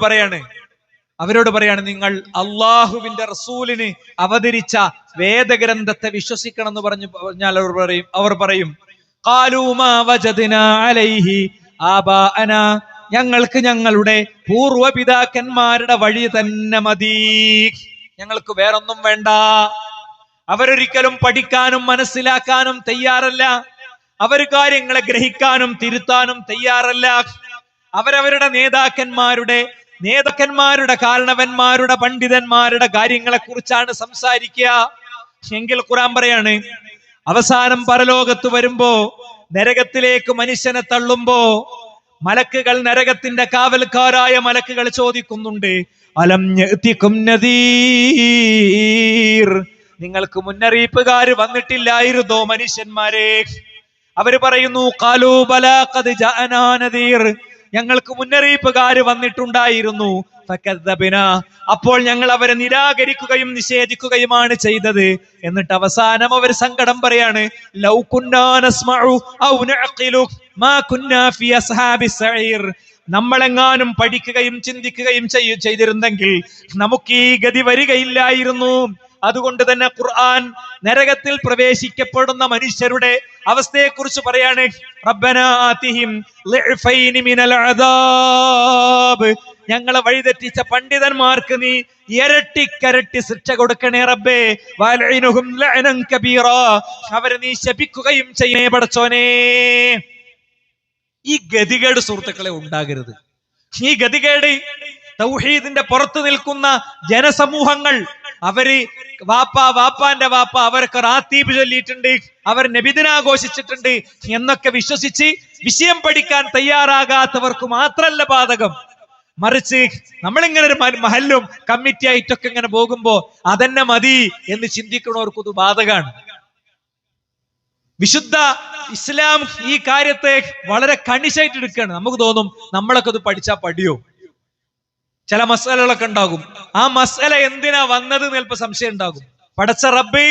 പറയാണ് നിങ്ങൾ അള്ളാഹുവിന്റെ റസൂലിന് അവതരിച്ച വേദഗ്രന്ഥത്തെ വിശ്വസിക്കണം എന്ന് പറഞ്ഞാൽ അവർ പറയും ഖാലൂ മാ വജദ്നാ അലൈഹി ആബാഅനാ, ഞങ്ങൾക്ക് ഞങ്ങളുടെ പൂർവ്വപിതാക്കന്മാരുടെ വഴി തന്നെ മതി. ഞങ്ങൾക്ക് വേറൊന്നും വേണ്ട. അവരൊരിക്കലും പഠിക്കാനും മനസ്സിലാക്കാനും തയ്യാറല്ല. അവർ കാര്യങ്ങളെ ഗ്രഹിക്കാനും തിരുത്താനും തയ്യാറല്ല. അവരവരുടെ നേതാക്കന്മാരുടെ കാരണവന്മാരുടെ പണ്ഡിതന്മാരുടെ കാര്യങ്ങളെ കുറിച്ചാണ് സംസാരിക്കുക. എങ്കിൽ ഖുർആൻ പറയാണ്, അവസാനം പരലോകത്ത് വരുമ്പോ നരകത്തിലേക്ക് മനുഷ്യനെ തള്ളുമ്പോ മലക്കുകൾ, നരകത്തിന്റെ കാവൽക്കാരായ മലക്കുകൾ ചോദിക്കുന്നുണ്ട്, അലം യഅതികും നദീർ, നിങ്ങൾക്ക് മുന്നറിയിപ്പുകാർ വന്നിട്ടില്ലായിരുന്നോ മനുഷ്യന്മാരെ? അവര് പറയുന്നു, ഖാലൂ ബലാ ഖദ് ജഅനാ നദീർ, ഞങ്ങൾക്ക് മുന്നറിയിപ്പുകാർ വന്നിട്ടുണ്ടായിരുന്നു. ഫകദ്ദബനാ, അപ്പോൾ ഞങ്ങൾ അവരെ നിരാകരിക്കുകയും നിഷേധിക്കുകയുമാണ് ചെയ്തത്. എന്നിട്ട് അവസാനം അവർ സങ്കടം പറയാണ്, ലൗ കുന്നാ നസ്മഉ ഔ നഅഖിലു മാ കുന്നാ ഫീ അസ്ഹാബിസ് സഈർ, നമ്മളെങ്ങാനും പഠിക്കുകയും ചിന്തിക്കുകയും ചെയ്തിരുന്നെങ്കിൽ നമുക്ക് ഈ ഗതി വരികയില്ലായിരുന്നു. അതുകൊണ്ട് തന്നെ ഖുർആൻ നരകത്തിൽ പ്രവേശിക്കപ്പെടുന്ന മനുഷ്യരുടെ അവസ്ഥയെക്കുറിച്ച് പറയാണ്, റബ്ബനാ ആതിഹിം ളിഅഫൈനി മിനൽ അദാബ്, ഞങ്ങളെ വഴിതെറ്റിച്ച പണ്ഡിതന്മാർക്ക് നീ ഇരട്ടിക്കരട്ടി ശിക്ഷ കൊടുക്കണേ റബ്ബേ. വൽഇനുഹും ലഅനൻ കബീറാ, അവരെ നീ ശപിക്കുകയും ചെയ്യണേ പടച്ചോനേ. ഈ ഗതികേട് സുഹൃത്തുക്കളെ ഉണ്ടാകരുത്. ഈ ഗതികേട് തൗഹീദിന്റെ പുറത്തു നിൽക്കുന്ന ജനസമൂഹങ്ങൾ, അവര് വാപ്പാന്റെ വാപ്പ അവർക്ക് റാത്തീബ് ചൊല്ലിയിട്ടുണ്ട്, അവർ നബിദിനാഘോഷിച്ചിട്ടുണ്ട് എന്നൊക്കെ വിശ്വസിച്ച് വിഷയം പഠിക്കാൻ തയ്യാറാകാത്തവർക്ക് മാത്രല്ല ബാധകം. മറിച്ച് നമ്മളിങ്ങനെ ഒരു മഹല്ലും കമ്മിറ്റി ആയിട്ടൊക്കെ ഇങ്ങനെ പോകുമ്പോ അതന്നെ മതി എന്ന് ചിന്തിക്കുന്നവർക്ക് ഇത് ബാധകമാണ്. വിശുദ്ധ ഇസ്ലാം ഈ കാര്യത്തെ വളരെ കണിശായിട്ട് എടുക്കുകയാണ്. നമുക്ക് തോന്നും നമ്മളൊക്കെ ഇത് പഠിച്ചാ പഠിയോ, ചില മസലകളൊക്കെ ഉണ്ടാകും. ആ മസല എന്തിനാ വന്നത് എന്ന് ചിലപ്പോൾ സംശയം ഉണ്ടാകും. പടച്ച റബ്ബ്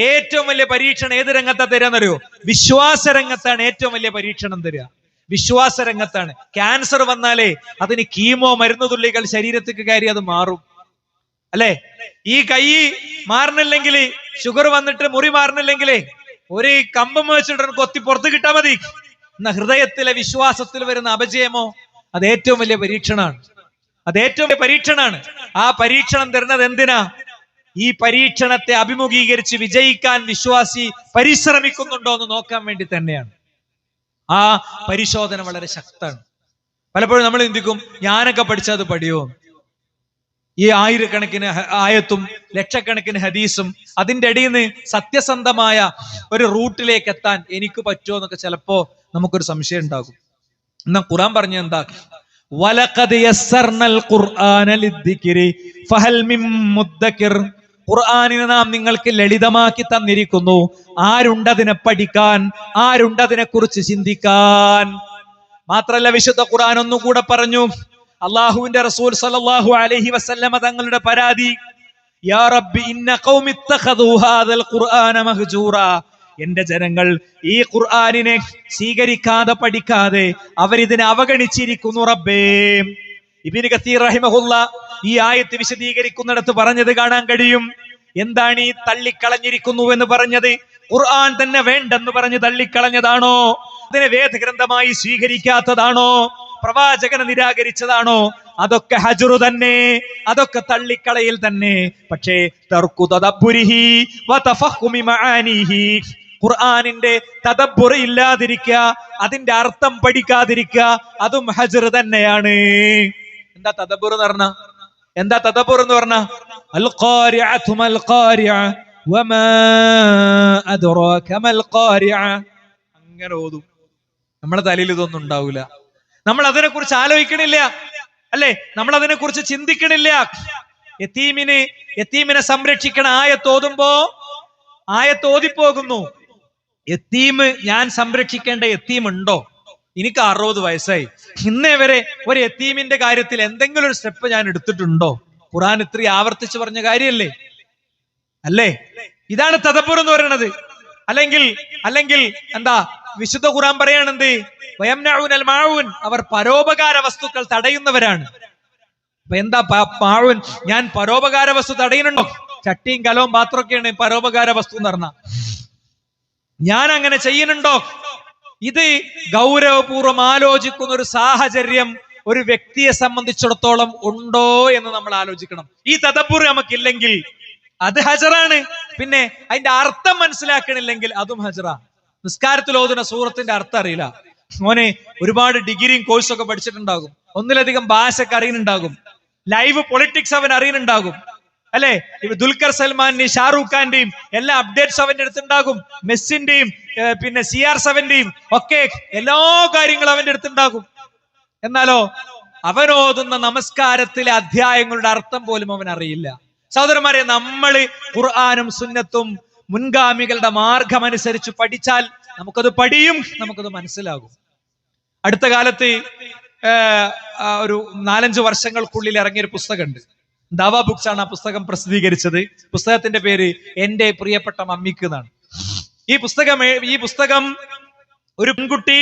ഏറ്റവും വലിയ പരീക്ഷണം ഏത് രംഗത്താ തരാന്നറിയോ? വിശ്വാസ രംഗത്താണ് ഏറ്റവും വലിയ പരീക്ഷണം തരിക. വിശ്വാസ രംഗത്താണ്. ക്യാൻസർ വന്നാലേ അതിന് കീമോ മരുന്ന് തുള്ളികൾ ശരീരത്തേക്ക് കയറി അത് മാറും, അല്ലെ? ഈ കൈ മാറണില്ലെങ്കിൽ, ഷുഗർ വന്നിട്ട് മുറി മാറണില്ലെങ്കിലേ ഒരു കമ്പം വെച്ചിട്ട് കൊത്തി പുറത്ത് കിട്ടാ മതി. എന്ന ഹൃദയത്തിലെ വിശ്വാസത്തിൽ വരുന്ന അപജയമോ അത് ഏറ്റവും വലിയ പരീക്ഷണാണ്. ആ പരീക്ഷണം തരുന്നത് എന്തിനാ? ഈ പരീക്ഷണത്തെ അഭിമുഖീകരിച്ച് വിജയിക്കാൻ വിശ്വാസി പരിശ്രമിക്കുന്നുണ്ടോ എന്ന് നോക്കാൻ വേണ്ടി തന്നെയാണ്. ആ പരിശോധന വളരെ ശക്തമാണ്. പലപ്പോഴും നമ്മൾ ചിന്തിക്കും, ഞാനൊക്കെ പഠിച്ചത് പഠിയോ? ഈ ആയിരക്കണക്കിന് ആയത്തും ലക്ഷക്കണക്കിന് ഹദീസും അതിന്റെ അടിയിൽ നിന്ന് സത്യസന്ധമായ ഒരു റൂട്ടിലേക്ക് എത്താൻ എനിക്ക് പറ്റുമോ എന്നൊക്കെ ചിലപ്പോ നമുക്കൊരു സംശയം ഉണ്ടാകും. എന്നാ ഖുർആൻ പറഞ്ഞ എന്താ? വലഖദ് യസ്സർനൽ ഖുർആന ലിദ്ദിക്രി ഫഹൽ മിൻ മുദ്ദക്കിർ, ഖുർആനിനെ നാം നിങ്ങൾക്ക് ലളിതമാക്കി തന്നിരിക്കുന്നു. ആരുണ്ടതിനെ പഠിക്കാൻ? ആരുണ്ടതിനെ കുറിച്ച് ചിന്തിക്കാൻ? മാത്രല്ല വിശുദ്ധ ഖുർആൻ ഒന്നുകൂടെ പറഞ്ഞു, അള്ളാഹുവിന്റെ റസൂൽ സല്ലല്ലാഹു അലൈഹി വസല്ലമ തങ്ങളുടെ പരാതി, യാ റബ്ബി ഇന്ന ഖൗമി ഇത്തഖദൂ ഹാദൽ ഖുർആന മഹ്ജൂറാ, എന്റെ ജനങ്ങൾ ഈ ഖുർആനിനെ സ്വീകരിക്കാതെ പഠിക്കാതെ അവരിതിനെ അവഗണിച്ചിരിക്കുന്നു റബ്ബേ. ഇബ്നു കസീർ റഹിമഹുല്ല ഈ ആയത്ത് വിശദീകരിക്കുന്നിടത്ത് പറഞ്ഞത് കാണാൻ കഴിയും. എന്താണ് ഈ തള്ളിക്കളഞ്ഞിരിക്കുന്നു എന്ന് പറഞ്ഞത്? ഖുർആൻ തന്നെ വേണ്ടെന്ന് പറഞ്ഞ് തള്ളിക്കളഞ്ഞതാണോ? അതിനെ വേദഗ്രന്ഥമായി സ്വീകരിക്കാത്തതാണോ? പ്രവാചകനെ നിരാകരിച്ചതാണോ? അതൊക്കെ ഹജ്റു തന്നെ, അതൊക്കെ തള്ളിക്കളയിൽ തന്നെ. പക്ഷേ തർക്കു തദബ്ബുരിഹി വതഫഹുമി മആനിഹി, ഖുർആനിന്റെ തദബ്ബുർ ഇല്ലാതിരിക്കുക, അതിന്റെ അർത്ഥം പഠിക്കാതിരിക്കുക, അതും ഹജ്ർ തന്നെയാണ്. എന്താ തദബ്ബുർ എന്ന് പറഞ്ഞ? അൽ ഖാരിഅതു മൽ ഖാരിഅ വമാ അദ്റാക മൽ ഖാരിഅ, അങ്ങനെ ഓതും. നമ്മുടെ തലയിൽ ഇതൊന്നും ഉണ്ടാവില്ല. നമ്മൾ അതിനെ കുറിച്ച് ആലോചിക്കണില്ല, അല്ലെ? നമ്മൾ അതിനെ കുറിച്ച് ചിന്തിക്കണില്ല. യതീമിനെ സംരക്ഷിക്കണ ആയത്തോതിപ്പോകുന്നു. യതീം, ഞാൻ സംരക്ഷിക്കേണ്ട യതീം ഉണ്ടോ? എനിക്ക് 60 വയസ്സായി, ഇന്നേ വരെ ഒരു യതീമിന്റെ കാര്യത്തിൽ എന്തെങ്കിലും ഒരു സ്റ്റെപ്പ് ഞാൻ എടുത്തിട്ടുണ്ടോ? ഖുർആൻ ഇത്രയും ആവർത്തിച്ച് പറഞ്ഞ കാര്യല്ലേ, അല്ലേ? ഇതാണ് തദബ്ബുർ എന്ന് പറയുന്നത്. അല്ലെങ്കിൽ എന്താ വിശുദ്ധ ഖുർആൻ പറയാണെന്ത്? വയംനഊനൽ മാഊൻ, അവർ പരോപകാര വസ്തുക്കൾ തടയുന്നവരാണ്. അപ്പൊ എന്താ മാഊൻ? ഞാൻ പരോപകാര വസ്തു തടയുന്നുണ്ടോ? ചട്ടിയും കലവും പാത്രമൊക്കെയാണ് പരോപകാര വസ്തു എന്ന് പറഞ്ഞ. ഞാൻ അങ്ങനെ ചെയ്യുന്നുണ്ടോ? ഇത് ഗൗരവപൂർവ്വം ആലോചിക്കുന്ന ഒരു സാഹചര്യം ഒരു വ്യക്തിയെ സംബന്ധിച്ചിടത്തോളം ഉണ്ടോ എന്ന് നമ്മൾ ആലോചിക്കണം. ഈ തദബ്ബുർ നമുക്കില്ലെങ്കിൽ അത് ഹജറാണ്. പിന്നെ അതിന്റെ അർത്ഥം മനസ്സിലാക്കണില്ലെങ്കിൽ അതും ഹജറാണ്. നിസ്കാരത്തിൽ ഓതുന്ന സൂറത്തിന്റെ അർത്ഥം അറിയില്ല, മോനെ ഒരുപാട് ഡിഗ്രിയും കോഴ്സൊക്കെ പഠിച്ചിട്ടുണ്ടാകും, ഒന്നിലധികം ഭാഷയൊക്കെ അറിയുന്നുണ്ടാകും, ലൈവ് പൊളിറ്റിക്സ് അവൻ അറിയുന്നുണ്ടാകും, അല്ലെ? ദുൽഖർ സൽമാന്റെയും ഷാറൂഖ് ഖാന്റെയും എല്ലാ അപ്ഡേറ്റ്സ് അവന്റെ അടുത്തുണ്ടാകും, മെസ്സിന്റെയും പിന്നെ CR7ന്റെയും ഒക്കെ എല്ലാ കാര്യങ്ങളും അവന്റെ അടുത്തുണ്ടാകും. എന്നാലോ അവൻ ഓതുന്ന നമസ്കാരത്തിലെ അധ്യായങ്ങളുടെ അർത്ഥം പോലും അവൻ അറിയില്ല. സഹോദരന്മാരെ, നമ്മൾ ഖുർആനും സുന്നത്തും മുൻഗാമികളുടെ മാർഗമനുസരിച്ച് പഠിച്ചാൽ നമുക്കത് പഠിയും, നമുക്കത് മനസ്സിലാകും. അടുത്ത കാലത്ത് ഒരു 4-5 വർഷങ്ങൾക്കുള്ളിൽ ഇറങ്ങിയൊരു പുസ്തകമുണ്ട്. ദാവ ബുക്സ് ആണ് ആ പുസ്തകം പ്രസിദ്ധീകരിച്ചത്. പുസ്തകത്തിന്റെ പേര് എന്റെ പ്രിയപ്പെട്ട മമ്മിക്ക് എന്നാണ്. ഈ പുസ്തകം ഒരു പെൺകുട്ടി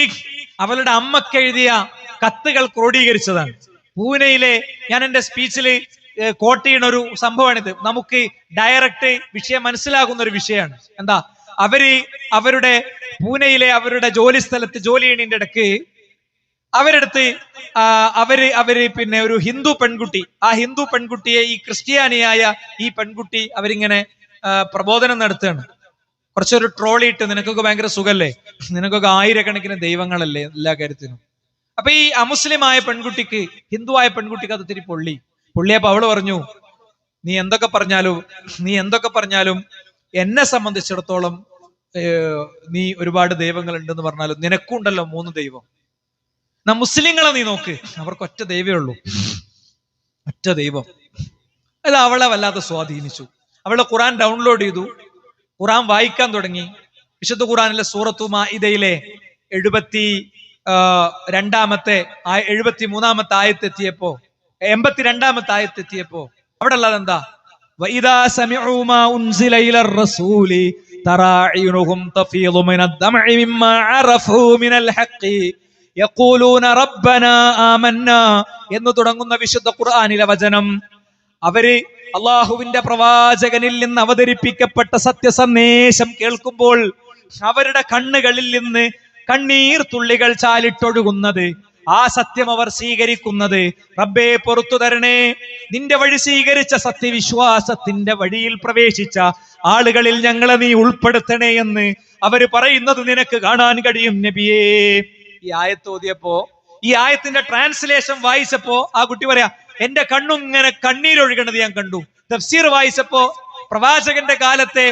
അവളുടെ അമ്മക്ക് എഴുതിയ കത്തുകൾ ക്രോഡീകരിച്ചതാണ്. പൂനെയിലെ, ഞാൻ എന്റെ സ്പീച്ചിൽ കോട്ട് ചെയ്യുന്ന ഒരു സംഭവമാണിത്. നമുക്ക് ഡയറക്റ്റ് വിഷയം മനസ്സിലാകുന്ന ഒരു വിഷയമാണ്. എന്താ, അവരുടെ പൂനെയിലെ അവരുടെ ജോലി സ്ഥലത്ത് ജോലി ചെയ്യുന്നതിന്റെ ഇടയ്ക്ക് അവരെടുത്ത് അവര് പിന്നെ ഒരു ഹിന്ദു പെൺകുട്ടി, ആ ഹിന്ദു പെൺകുട്ടിയെ ഈ ക്രിസ്ത്യാനിയായ ഈ പെൺകുട്ടി അവരിങ്ങനെ പ്രബോധനം നടത്തുകയാണ്. കുറച്ചൊരു ട്രോളി ഇട്ട്, നിനക്കൊക്കെ ഭയങ്കര സുഖല്ലേ, നിനക്കൊക്കെ ആയിരക്കണക്കിന് ദൈവങ്ങളല്ലേ എല്ലാ കാര്യത്തിനും. അപ്പൊ ഈ അമുസ്ലിമായ പെൺകുട്ടിക്ക്, ഹിന്ദുവായ പെൺകുട്ടിക്ക് അത് തിരി പൊള്ളിയപ്പോ അവള് പറഞ്ഞു, നീ എന്തൊക്കെ പറഞ്ഞാലും എന്നെ സംബന്ധിച്ചിടത്തോളം നീ ഒരുപാട് ദൈവങ്ങൾ ഉണ്ടെന്ന് പറഞ്ഞാലും നിനക്കുണ്ടല്ലോ 3 ദൈവം. മുസ്ലിങ്ങളെ നീ നോക്ക്, അവർക്ക് ഒറ്റ ദൈവമേ ഉള്ളൂ, ഒറ്റ ദൈവം. അത് അവളെ വല്ലാതെ സ്വാധീനിച്ചു. അവളെ ഖുറാൻ ഡൗൺലോഡ് ചെയ്തു, ഖുറാൻ വായിക്കാൻ തുടങ്ങി. വിശുദ്ധ ഖുറാനിലെ സൂറത്തു മാഇദയിലെ 73-ാമത്തെ ആയത്തെത്തിയപ്പോ 82-ാമത്തെ ആയത്തെത്തിയപ്പോ അവിടെ ഉള്ളത് എന്താ? വഇദാ സമിഉ മാ ഉൻസില ഇലർ റസൂലി തറാ അയ്യുനുഹും തഫീദു മിനദ് ദമഇ മിമ്മാ അറഫൂ മിനൽ ഹഖ് യഖൂലൂന റബ്ബനാ ആമന്നാ എന്ന് തുടങ്ങുന്ന വിശുദ്ധ ഖുർആനിലെ വചനം, അവര് അള്ളാഹുവിന്റെ പ്രവാചകനിൽ നിന്ന് അവതരിപ്പിക്കപ്പെട്ട സത്യസന്ദേശം കേൾക്കുമ്പോൾ അവരുടെ കണ്ണുകളിൽ നിന്ന് കണ്ണീർ തുള്ളികൾ ചാലിട്ടൊഴുകുന്നത്, ആ സത്യം അവർ സ്വീകരിക്കുന്നത്. റബ്ബേ പുറത്തു തരണേ, നിന്റെ വഴി സ്വീകരിച്ച സത്യവിശ്വാസത്തിന്റെ വഴിയിൽ പ്രവേശിച്ച ആളുകളിൽ ഞങ്ങളെ നീ ഉൾപ്പെടുത്തണേ എന്ന് അവര് പറയുന്നത് നിനക്ക് കാണാൻ കഴിയും നബിയേ. ഈ ആയത്ത് ഓതിയപ്പോ, ഈ ആയത്തിന്റെ ട്രാൻസ്ലേഷൻ വായിച്ചപ്പോ ആ കുട്ടി പറയാ, എന്റെ കണ്ണിങ്ങനെ കണ്ണീരൊഴുകണത് ഞാൻ കണ്ടു. തഫ്സീർ വായിച്ചപ്പോ പ്രവാചകന്റെ കാലത്തെ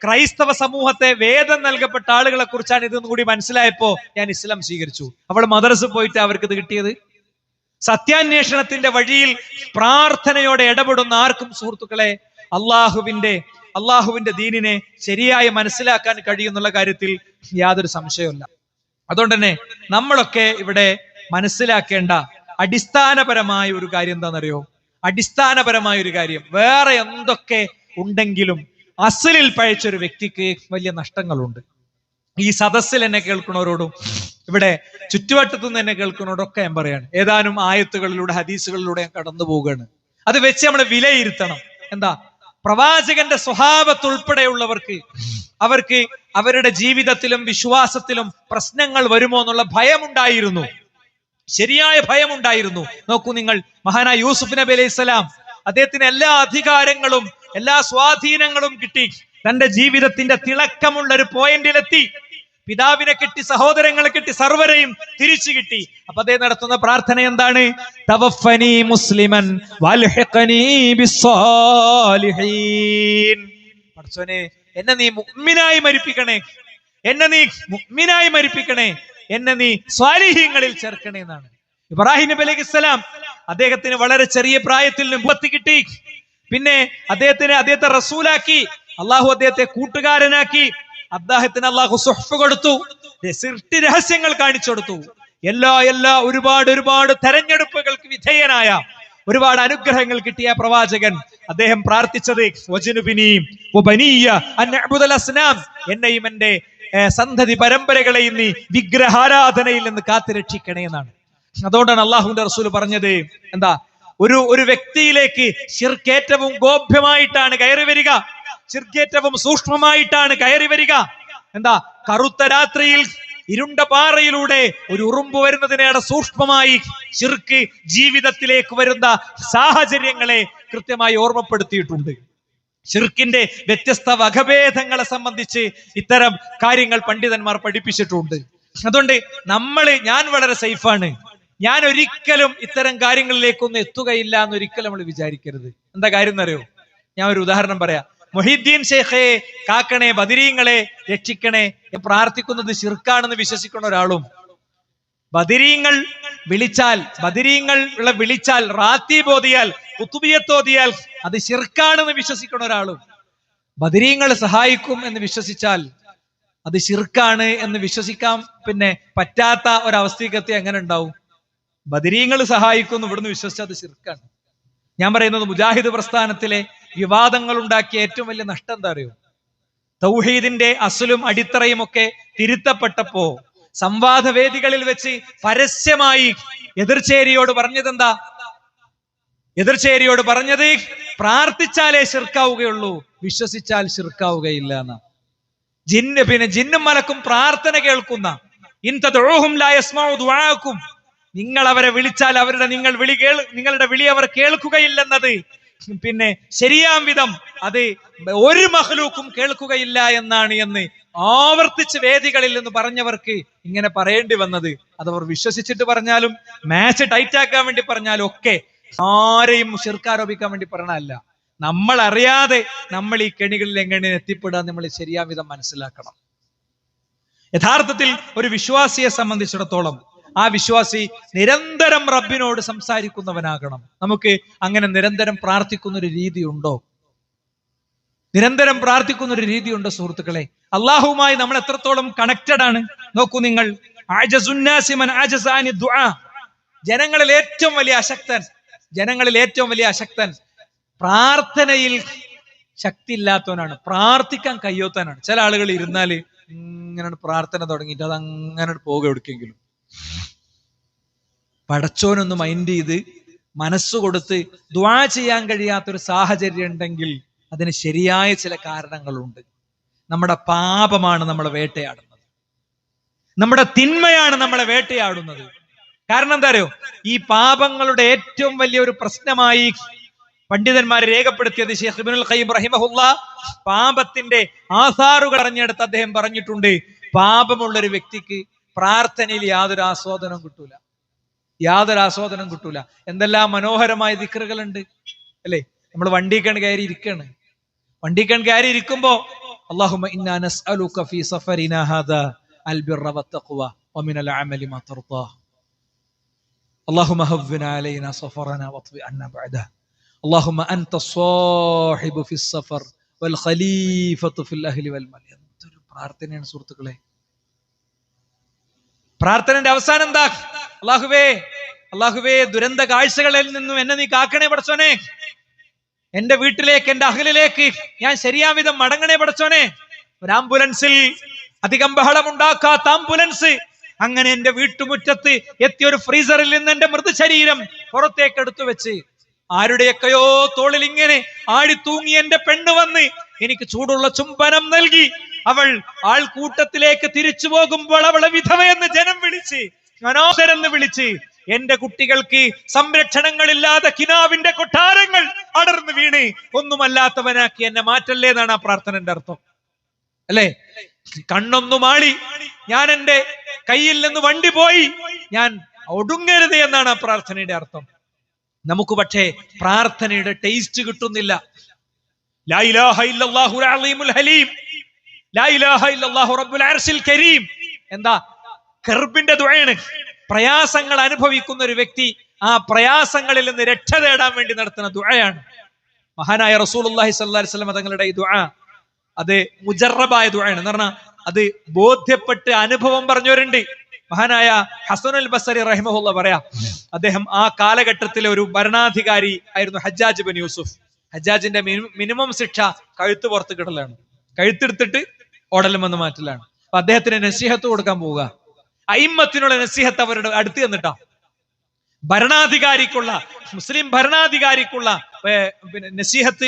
ക്രൈസ്തവ സമൂഹത്തെ വേദം നൽകപ്പെട്ട ആളുകളെ കുറിച്ചാണ് ഇതെന്ന് കൂടി മനസ്സിലായപ്പോ ഞാൻ ഇസ്ലാം സ്വീകരിച്ചു. അവൾ മദ്രസ പോയിട്ട് അവർക്ക് ഇത് കിട്ടിയത്. സത്യാന്വേഷണത്തിന്റെ വഴിയിൽ പ്രാർത്ഥനയോടെ ഇടപെടുന്ന ആർക്കും സുഹൃത്തുക്കളെ അള്ളാഹുവിന്റെ ദീനിനെ ശരിയായി മനസ്സിലാക്കാൻ കഴിയുന്നുള്ള കാര്യത്തിൽ യാതൊരു സംശയവുമില്ല. അതുകൊണ്ട് തന്നെ നമ്മളൊക്കെ ഇവിടെ മനസ്സിലാക്കേണ്ട അടിസ്ഥാനപരമായ ഒരു കാര്യം എന്താണെന്നറിയോ? അടിസ്ഥാനപരമായ ഒരു കാര്യം, വേറെ എന്തൊക്കെ ഉണ്ടെങ്കിലും അസ്ലിൽ പഴിച്ചൊരു വ്യക്തിക്ക് വലിയ നഷ്ടങ്ങളുണ്ട്. ഈ സദസ്സിൽ എന്നെ കേൾക്കുന്നവരോടും ഇവിടെ ചുറ്റുവട്ടത്തു നിന്ന് എന്നെ കേൾക്കുന്നവരോടൊക്കെ ഞാൻ പറയാണ്, ഏതാനും ആയത്തുകളിലൂടെ ഹദീസുകളിലൂടെ ഞാൻ കടന്നു പോവുകയാണ്. അത് വെച്ച് നമ്മൾ വിലയിരുത്തണം. എന്താ, പ്രവാചകന്റെ സ്വഭാവത്ത് ഉൾപ്പെടെയുള്ളവർക്ക് അവർക്ക് അവരുടെ ജീവിതത്തിലും വിശ്വാസത്തിലും പ്രശ്നങ്ങൾ വരുമോ എന്നുള്ള ഭയമുണ്ടായിരുന്നു, ശരിയായ ഭയമുണ്ടായിരുന്നു. നോക്കൂ നിങ്ങൾ, മഹാനായ യൂസുഫ് നബി അലൈഹി സ്വലാം, അദ്ദേഹത്തിന് എല്ലാ അധികാരങ്ങളും എല്ലാ സ്വാധീനങ്ങളും കിട്ടി, തന്റെ ജീവിതത്തിന്റെ തിളക്കമുള്ള ഒരു പോയിന്റിലെത്തി. പിതാവിനെ കിട്ടി, സഹോദരങ്ങളെ കിട്ടി, സർവരെയും തിരിച്ചു കിട്ടി. അപ്പൊ അദ്ദേഹം നടത്തുന്ന പ്രാർത്ഥന എന്താണ്? തവഫനി മുസ്ലിമൻ വൽഹിഖനി ബിസ്സാലിഹീൻ. പടച്ചോനെ, എന്നെ നീ മുഅ്മിനായി മരിപ്പിക്കണേ, എന്നെ നീ മുഅ്മിനായി മരിപ്പിക്കണേ, എന്നെ നീ സ്വാലിഹീങ്ങളിൽ ചേർക്കണേ എന്നാണ്. ഇബ്രാഹിം നബി അലൈഹിസ്സലാം, അദ്ദേഹത്തിന് വളരെ ചെറിയ പ്രായത്തിൽ നുബുവത്ത് കിട്ടി. പിന്നെ അദ്ദേഹത്തെ റസൂലാക്കി, അള്ളാഹു അദ്ദേഹത്തെ കൂട്ടുകാരനാക്കി, അദ്ദേഹത്തിന് അള്ളാഹു സുഹ്ഫ് കൊടുത്തു, സൃഷ്ടി രഹസ്യങ്ങൾ കാണിച്ചു കൊടുത്തു. എല്ലാ ഒരുപാട് തെരഞ്ഞെടുപ്പുകൾക്ക് വിധേയനായ, ഒരുപാട് അനുഗ്രഹങ്ങൾ കിട്ടിയ പ്രവാചകൻ, അദ്ദേഹം പ്രാർത്ഥിച്ചത് എന്നെയും എന്റെ സന്തതി പരമ്പരകളെയും നീ വിഗ്രഹാരാധനയിൽ നിന്ന് കാത്തുരക്ഷിക്കണേ എന്നാണ്. അതുകൊണ്ടാണ് അള്ളാഹുവിന്റെ റസൂൽ പറഞ്ഞത് എന്താ, ഒരു വ്യക്തിയിലേക്ക് ശിർക്ക് ഏറ്റവും ഗോപ്യമായിട്ടാണ് കയറി വരിക, ശിർക്ക് ഏറ്റവും സൂക്ഷ്മമായിട്ടാണ് കയറി വരിക. എന്താ, കറുത്ത രാത്രിയിൽ ഇരുണ്ട പാറയിലൂടെ ഒരു ഉറുമ്പ് വരുന്നതിനേറെ സൂക്ഷ്മമായി ശിർക്ക് ജീവിതത്തിലേക്ക് വരുന്ന സാഹചര്യങ്ങളെ കൃത്യമായി ഓർമ്മപ്പെടുത്തിയിട്ടുണ്ട്. ശിർക്കിന്റെ വ്യത്യസ്ത വകഭേദങ്ങളെ സംബന്ധിച്ച് ഇത്തരം കാര്യങ്ങൾ പണ്ഡിതന്മാർ പഠിപ്പിച്ചിട്ടുണ്ട്. അതുകൊണ്ട് ഞാൻ വളരെ സേഫാണ്, ഞാൻ ഒരിക്കലും ഇത്തരം കാര്യങ്ങളിലേക്കൊന്നും എത്തുകയില്ല എന്നൊരിക്കലും നമ്മൾ വിചാരിക്കരുത്. എന്താ കാര്യം എന്നറിയോ? ഞാൻ ഒരു ഉദാഹരണം പറയാം. മുഹീദ്ദീൻ ഷേഖെ കാക്കണേ, ബദരീങ്ങളെ രക്ഷിക്കണേ പ്രാർത്ഥിക്കുന്നത് ശിർക്കാണെന്ന് വിശ്വസിക്കുന്ന ഒരാളും, ബദരീങ്ങൾ വിളിച്ചാൽ റാത്തീബ് ഓതിയാൽ ഖുതുബിയത്ത് ഓതിയാൽ അത് ശിർക്കാണെന്ന് വിശ്വസിക്കുന്ന ഒരാളും, ബദരീങ്ങൾ സഹായിക്കും എന്ന് വിശ്വസിച്ചാൽ അത് ശിർക്കാണ് എന്ന് വിശ്വസിക്കാൻ പറ്റാത്ത ഒരവസ്ഥയ്ക്കെത്തി എങ്ങനെ ഉണ്ടാവും? ബദരീങ്ങൾ സഹായിക്കുന്നു ഇവിടുന്ന് വിശ്വസിച്ചാൽ അത് ശിർക്കാണ്. ഞാൻ പറയുന്നത് മുജാഹിദ് പ്രസ്ഥാനത്തിലെ വിവാദങ്ങൾ ഉണ്ടാക്കിയ ഏറ്റവും വലിയ നഷ്ടം എന്താ അറിയോ? തൗഹീദിന്റെ അസ്ലും അടിത്തറയും ഒക്കെ തിരുത്തപ്പെട്ടപ്പോ സംവാദവേദികളിൽ വെച്ച് പരസ്യമായി എതിർചേരിയോട് പറഞ്ഞത് പ്രാർത്ഥിച്ചാലേ ശിർക്കാവുകയുള്ളൂ, വിശ്വസിച്ചാൽ ശിർക്കാവുകയില്ല എന്നാ. ജിന്നും മലക്കും പ്രാർത്ഥന കേൾക്കുന്ന, നിങ്ങൾ അവരെ വിളിച്ചാൽ നിങ്ങളുടെ വിളി അവർ കേൾക്കുകയില്ലെന്നത് ശരിയാം വിധം അത് ഒരു മഖ്ലൂക്കും കേൾക്കുകയില്ല എന്ന് ആവർത്തിച്ച് വേദികളിൽ നിന്ന് പറഞ്ഞവർക്ക് ഇങ്ങനെ പറയേണ്ടി വന്നത്. അതവർ വിശ്വസിച്ചിട്ട് പറഞ്ഞാലും മാച്ച് ടൈറ്റ് ആക്കാൻ വേണ്ടി പറഞ്ഞാലും ഒക്കെ ആരെയും ശിർക്കാരോപിക്കാൻ വേണ്ടി പറഞ്ഞല്ല. നമ്മൾ അറിയാതെ നമ്മൾ ഈ കെണികളിൽ എങ്ങനെ എത്തിപ്പെടാൻ നമ്മൾ ശരിയാം വിധം മനസ്സിലാക്കണം. യഥാർത്ഥത്തിൽ ഒരു വിശ്വാസിയെ സംബന്ധിച്ചിടത്തോളം ആ വിശ്വാസി നിരന്തരം റബ്ബിനോട് സംസാരിക്കുന്നവനാകണം. നമുക്ക് അങ്ങനെ നിരന്തരം പ്രാർത്ഥിക്കുന്ന ഒരു രീതിയുണ്ടോ? സുഹൃത്തുക്കളെ, അള്ളാഹുവുമായി നമ്മൾ എത്രത്തോളം കണക്റ്റഡ് ആണ് നോക്കൂ നിങ്ങൾ. ജനങ്ങളിൽ ഏറ്റവും വലിയ അശക്തൻ പ്രാർത്ഥനയിൽ ശക്തി ഇല്ലാത്തവനാണ്, പ്രാർത്ഥിക്കാൻ കഴിയാത്തവനാണ്. ചില ആളുകൾ ഇരുന്നാല് ഇങ്ങനെ പ്രാർത്ഥന തുടങ്ങിയിട്ട് അത് അങ്ങനെ പോകുക എവിടേക്കെങ്കിലും. പടച്ചോനൊന്ന് മൈൻഡ് ചെയ്ത് മനസ്സു കൊടുത്ത് ദുആ ചെയ്യാൻ കഴിയാത്തൊരു സാഹചര്യം ഉണ്ടെങ്കിൽ അതിന് ശരിയായ ചില കാരണങ്ങളുണ്ട്. നമ്മുടെ പാപമാണ് നമ്മളെ വേട്ടയാടുന്നത്, നമ്മുടെ തിന്മയാണ് നമ്മളെ വേട്ടയാടുന്നത്. കാരണം എന്താ അറിയോ? ഈ പാപങ്ങളുടെ ഏറ്റവും വലിയ ഒരു പ്രശ്നമായി പണ്ഡിതന്മാർ രേഖപ്പെടുത്തിയത് ശൈഖ് ഇബ്നുൽ ഖയ്യിം റഹിമഹുല്ലാ പാപത്തിന്റെ ആസാറുകൾ അറിഞ്ഞെടുത്ത് അദ്ദേഹം പറഞ്ഞിട്ടുണ്ട്, പാപമുള്ള ഒരു വ്യക്തിക്ക് പ്രാർത്ഥനയിൽ യാതൊരു ആസ്വാദനം കിട്ടൂല. എന്തെല്ലാം മനോഹരമായ ദിക്റുകളുണ്ട് അല്ലെ? നമ്മൾ വണ്ടിക്കൺ കയറി ഇരിക്കുമ്പോ അല്ലാഹുമ്മ ഇന്നാ നസ്അലുക ഫീ സഫരിനാ ഹാദാ അൽ ബിർറ വത്തഖ്വ വമിനൽ അമലി മാ തർദാ അല്ലാഹുമ്മ ഹവ്വിന അലൈനാ സഫറനാ വത്വി അന്നാ ബഅദഹ അല്ലാഹുമ്മ അൻത സ്വാഹിബു ഫിസ് സഫർ വൽ ഖലീഫത്തു ഫിൽ അഹ്ലി വൽ മൽ. എന്തൊരു പ്രാർത്ഥനയാണ് സുഹൃത്തുക്കളെ. പ്രാർത്ഥനയുടെ അവസാനം എന്താ? അല്ലാഹുവേ ദുരന്ത കാഴ്ചകളിൽ നിന്നും എന്നെ നീ കാക്കണേ പടച്ചോനെ, എന്റെ വീട്ടിലേക്ക്, എന്റെ അഹ്ലിലേക്ക് ഞാൻ ശരിയാവിധം മടങ്ങണേ പടച്ചോനെ. ഒരു ആംബുലൻസിൽ, അധികം ബഹളമുണ്ടാക്കാത്ത ആംബുലൻസ് അങ്ങനെ എന്റെ വീട്ടുമുറ്റത്ത് എത്തിയ ഒരു ഫ്രീസറിൽ നിന്ന് എന്റെ മൃതശരീരം പുറത്തേക്ക് എടുത്തു വെച്ച് ആരുടെയൊക്കെയോ തോളിൽ ഇങ്ങനെ ആടിത്തൂങ്ങി എന്റെ പെണ്ണ് വന്ന് എനിക്ക് ചൂടുള്ള ചുംബനം നൽകി. അവൾ ആൾക്കൂട്ടത്തിലേക്ക് തിരിച്ചു പോകുമ്പോൾ അവളെ വിധവയെന്ന് ജനം വിളിച്ച്, മനോഹരെന്ന് വിളിച്ച്, എന്റെ കുട്ടികൾക്ക് സംരക്ഷണങ്ങളില്ലാതെ കിനാവിന്റെ കൊട്ടാരങ്ങൾ അടർന്നു വീണ് ഒന്നുമല്ലാത്തവനാക്കി എന്നെ മാറ്റല്ലേ എന്നാണ് ആ പ്രാർത്ഥനന്റെ അർത്ഥം അല്ലെ? കണ്ണൊന്നു മാളി, ഞാൻ എന്റെ കയ്യിൽ നിന്ന് വണ്ടി പോയി, ഞാൻ ഒടുങ്ങരുത് എന്നാണ് ആ പ്രാർത്ഥനയുടെ അർത്ഥം. നമുക്ക് പക്ഷേ പ്രാർത്ഥനയുടെ ടേസ്റ്റ് കിട്ടുന്നില്ല. ലാ ഇലാഹ ഇല്ലല്ലാഹുൽ അലീമുൽ ഹലീം, ലാ ഇലാഹ ഇല്ലല്ലാഹു റബ്ബുൽ അർശിൽ കരീം. എന്താ? കർബിന്റെ ദുആയാണ്. പ്രയാസങ്ങൾ അനുഭവിക്കുന്ന ഒരു വ്യക്തി ആ പ്രയാസങ്ങളിൽ നിന്ന് രക്ഷ തേടാൻ വേണ്ടി നടത്തുന്ന ദുആയാണ്. മഹാനായ റസൂലുള്ളാഹി സ്വല്ലല്ലാഹി അലൈഹി വസല്ലം തങ്ങളുടെ ഈ ദുആ അത് മുജറബായ ദുആയാണ് എന്ന് പറഞ്ഞാൽ അത് ബോധ്യപ്പെട്ട് അനുഭവം പറഞ്ഞവരുണ്ട്. മഹാനായ ഹസനുൽ ബസരി റഹിമഹുല്ലാ പറയാ, അദ്ദേഹം ആ കാലഘട്ടത്തിലെ ഒരു ഭരണാധികാരി ആയിരുന്നു ഹജ്ജാജ് ബിൻ യൂസുഫ്. ഹജ്ജാജിന്റെ മിനിമം ശിക്ഷ കഴുത്ത് പുറത്ത് കിടലാണ്, കഴുത്തെടുത്തിട്ട് ഓടലും വന്ന് മാറ്റലാണ്. അപ്പൊ അദ്ദേഹത്തിന് നസീഹത്ത് കൊടുക്കാൻ പോവുക. അയിമ്മത്തിനുള്ള നസീഹത്ത് അവരുടെ അടുത്ത് ചെന്നിട്ടാ. ഭരണാധികാരിക്കുള്ള, മുസ്ലിം ഭരണാധികാരിക്കുള്ള നസീഹത്ത്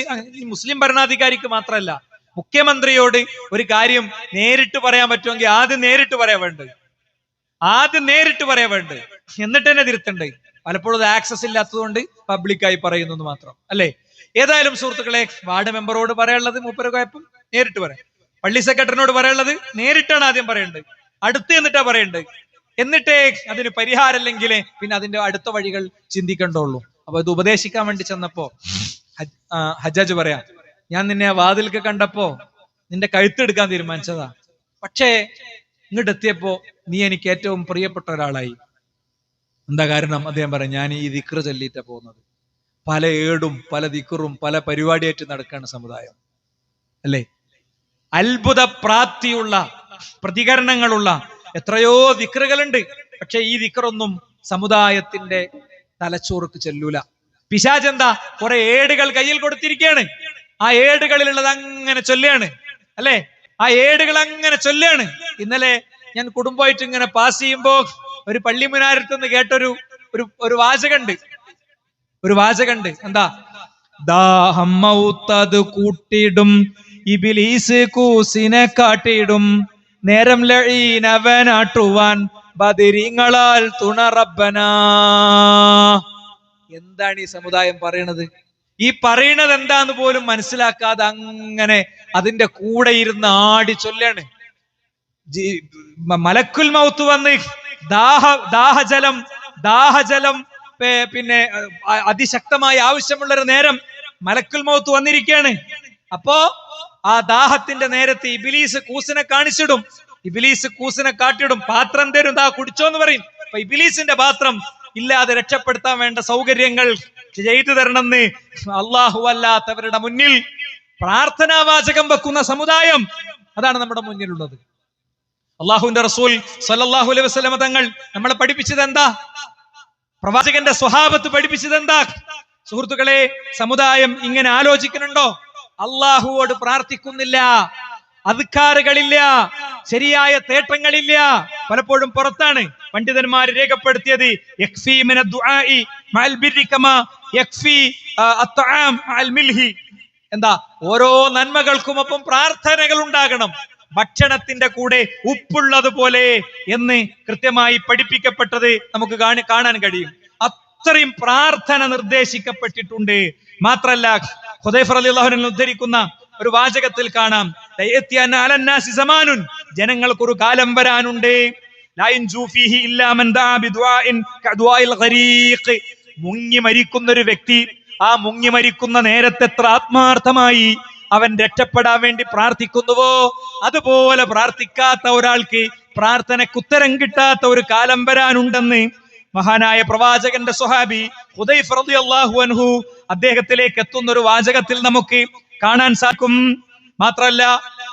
മുസ്ലിം ഭരണാധികാരിക്ക് മാത്രമല്ല, മുഖ്യമന്ത്രിയോട് ഒരു കാര്യം നേരിട്ട് പറയാൻ പറ്റുമെങ്കിൽ ആദ്യം നേരിട്ട് പറയാൻ വേണ്ടത്. ആദ്യം നേരിട്ട് പറയാ വേണ്ടത്, എന്നിട്ട് തന്നെ തിരുത്തണ്ട്. പലപ്പോഴും ആക്സസ് ഇല്ലാത്തതുകൊണ്ട് പബ്ലിക്കായി പറയുന്നു എന്ന് മാത്രം, അല്ലേ? ഏതായാലും സുഹൃത്തുക്കളെ, വാർഡ് മെമ്പറോട് പറയാനുള്ളത് മൂപ്പര് കുഴപ്പം നേരിട്ട് പറയാം. പള്ളി സെക്രട്ടറിനോട് പറയാനുള്ളത് നേരിട്ടാണ് ആദ്യം പറയേണ്ടത്, അടുത്ത് എന്നിട്ടാ പറയേണ്ടത്. എന്നിട്ടേ അതിന് പരിഹാരമില്ലെങ്കിൽ പിന്നെ അതിന്റെ അടുത്ത വഴികൾ ചിന്തിക്കണ്ടുള്ളൂ. അപ്പൊ ഇത് ഉപദേശിക്കാൻ വേണ്ടി ചെന്നപ്പോ ഹജ്ജാജ് പറയാ, ഞാൻ നിന്നെ വാതിൽക്ക് കണ്ടപ്പോ നിന്റെ കഴുത്തെടുക്കാൻ തീരുമാനിച്ചതാ, പക്ഷേ ഇങ്ങോട്ട് എത്തിയപ്പോ നീ എനിക്ക് ഏറ്റവും പ്രിയപ്പെട്ട ഒരാളായി. എന്താ കാരണം? അദ്ദേഹം പറയാം, ഞാൻ ഈ ദിക്റ് ചൊല്ലിയിട്ടാ പോകുന്നത്. പല ഏടും പല ദിക്റും പല പരിപാടിയായിട്ട് നടക്കാണ് സമുദായം, അല്ലേ? അത്ഭുത പ്രാപ്തിയുള്ള പ്രതികരണങ്ങളുള്ള എത്രയോ ദിക്റുകളുണ്ട്. പക്ഷെ ഈ ദിക്റൊന്നും സമുദായത്തിന്റെ തലച്ചോർക്ക് ചെല്ലൂല. പിശാച് എന്താ? കുറെ ഏടുകൾ കയ്യിൽ കൊടുത്തിരിക്കുകയാണ്. ആ ഏടുകളിലുള്ളത് അങ്ങനെ ചൊല്ലുകയാണ്, അല്ലെ? ആ ഏടുകൾ അങ്ങനെ ചൊല്ലുകയാണ്. ഇന്നലെ ഞാൻ കുടുംബമായിട്ട് ഇങ്ങനെ പാസ് ചെയ്യുമ്പോ ഒരു പള്ളി മുനാരത്ത് നിന്ന് കേട്ടൊരു ഒരു വാചകണ്ട്. എന്താ? ദാഹം മൗത്തത് കൂട്ടിടും, ഇബ്ലീസ് കൂസിനെ കാട്ടിടും, നേരം ലഈനവനാട്ടുവാൻ ബദരീങ്ങളാൽ തുണ റബ്ബനാ. എന്താണ് ഈ സമുദായം പറയണത്? ഈ പറയണത് എന്താന്ന് പോലും മനസ്സിലാക്കാതെ അങ്ങനെ അതിന്റെ കൂടെ ഇരുന്ന് ആടി ചൊല്ലാണ്. മലക്കുൽ മൗത്ത് വന്ന് ദാഹജലം പിന്നെ അതിശക്തമായി ആവശ്യമുള്ളൊരു നേരം മലക്കുൽ മൗത്ത് വന്നിരിക്കുകയാണ്. അപ്പോ ആ ദാഹത്തിന്റെ നേരത്ത് ഇബ്ലീസ് കൂസിനെ കാണിച്ചിടും, ഇബ്ലീസ് കൂസിനെ കാട്ടിടും, പാത്രം തരും, ദാ കുടിച്ചോന്ന് പറയും. അപ്പൊ ഇബ്ലീസിന്റെ പാത്രം ഇല്ലാതെ രക്ഷപ്പെടുത്താൻ വേണ്ട സൗകര്യങ്ങൾ ചെയ്തു തരണമെന്ന് അള്ളാഹു അല്ലാത്തവരുടെ മുന്നിൽ പ്രാർത്ഥനാവാചകം വെക്കുന്ന സമുദായം, അതാണ് നമ്മുടെ മുന്നിലുള്ളത്. അള്ളാഹുവിന്റെ റസൂൽ സ്വല്ലല്ലാഹു അലൈഹി വസല്ലം തങ്ങൾ നമ്മളെ പഠിപ്പിച്ചത് എന്താ? പ്രവാചകന്റെ സ്വഹാബത്ത് പഠിപ്പിച്ചത് എന്താ? സുഹൃത്തുക്കളെ, സമുദായം ഇങ്ങനെ ആലോചിക്കുന്നുണ്ടോ? അള്ളാഹുവോട് പ്രാർത്ഥിക്കുന്നില്ല, അദ്കാറുകളില്ല, ശരിയായ തേട്ടങ്ങളില്ല, പലപ്പോഴും പുറത്താണ്. പണ്ഡിതന്മാർ രേഖപ്പെടുത്തിയത് യക്ഫി മിന ദുആഇ മഅൽ ബിർരി കമാ യക്ഫി അത്അം മഅൽ മിൽഹി. എന്താ? ഓരോ നന്മകൾക്കുമൊപ്പം പ്രാർത്ഥനകൾ ഉണ്ടാകണം, ഭക്ഷണത്തിന്റെ കൂടെ ഉപ്പുള്ളതുപോലെ എന്ന് കൃത്യമായി പഠിപ്പിക്കപ്പെട്ടത് നമുക്ക് കാണാൻ കഴിയും. അത്രയും പ്രാർത്ഥന നിർദ്ദേശിക്കപ്പെട്ടിട്ടുണ്ട്. മാത്രല്ല, ഹുദൈഫ റളിയല്ലാഹു അൻഹു ഉദ്ധരിക്കുന്ന ഒരു വാചകത്തിൽ കാണാം, ജനങ്ങൾക്കൊരു കാലം വരാനുണ്ട്, മുങ്ങി മരിക്കുന്ന ഒരു വ്യക്തി, ആ മുങ്ങി മരിക്കുന്ന നേരത്തെ എത്ര ആത്മാർത്ഥമായി അവൻ രക്ഷപ്പെടാൻ വേണ്ടി പ്രാർത്ഥിക്കുന്നുവോ, അതുപോലെ പ്രാർത്ഥിക്കാത്ത ഒരാൾക്ക് പ്രാർത്ഥനയ്ക്കുത്തരം കിട്ടാത്ത ഒരു കാലം വരാനുണ്ടെന്ന് മഹാനായ പ്രവാചകന്റെ സ്വഹാബി ഹുദൈഫ റളിയല്ലാഹു അൻഹു അദ്ദേഹത്തിലേക്ക് എത്തുന്ന ഒരു വാചകത്തിൽ നമുക്ക് കാണാൻ സാധിക്കും. മാത്രല്ല,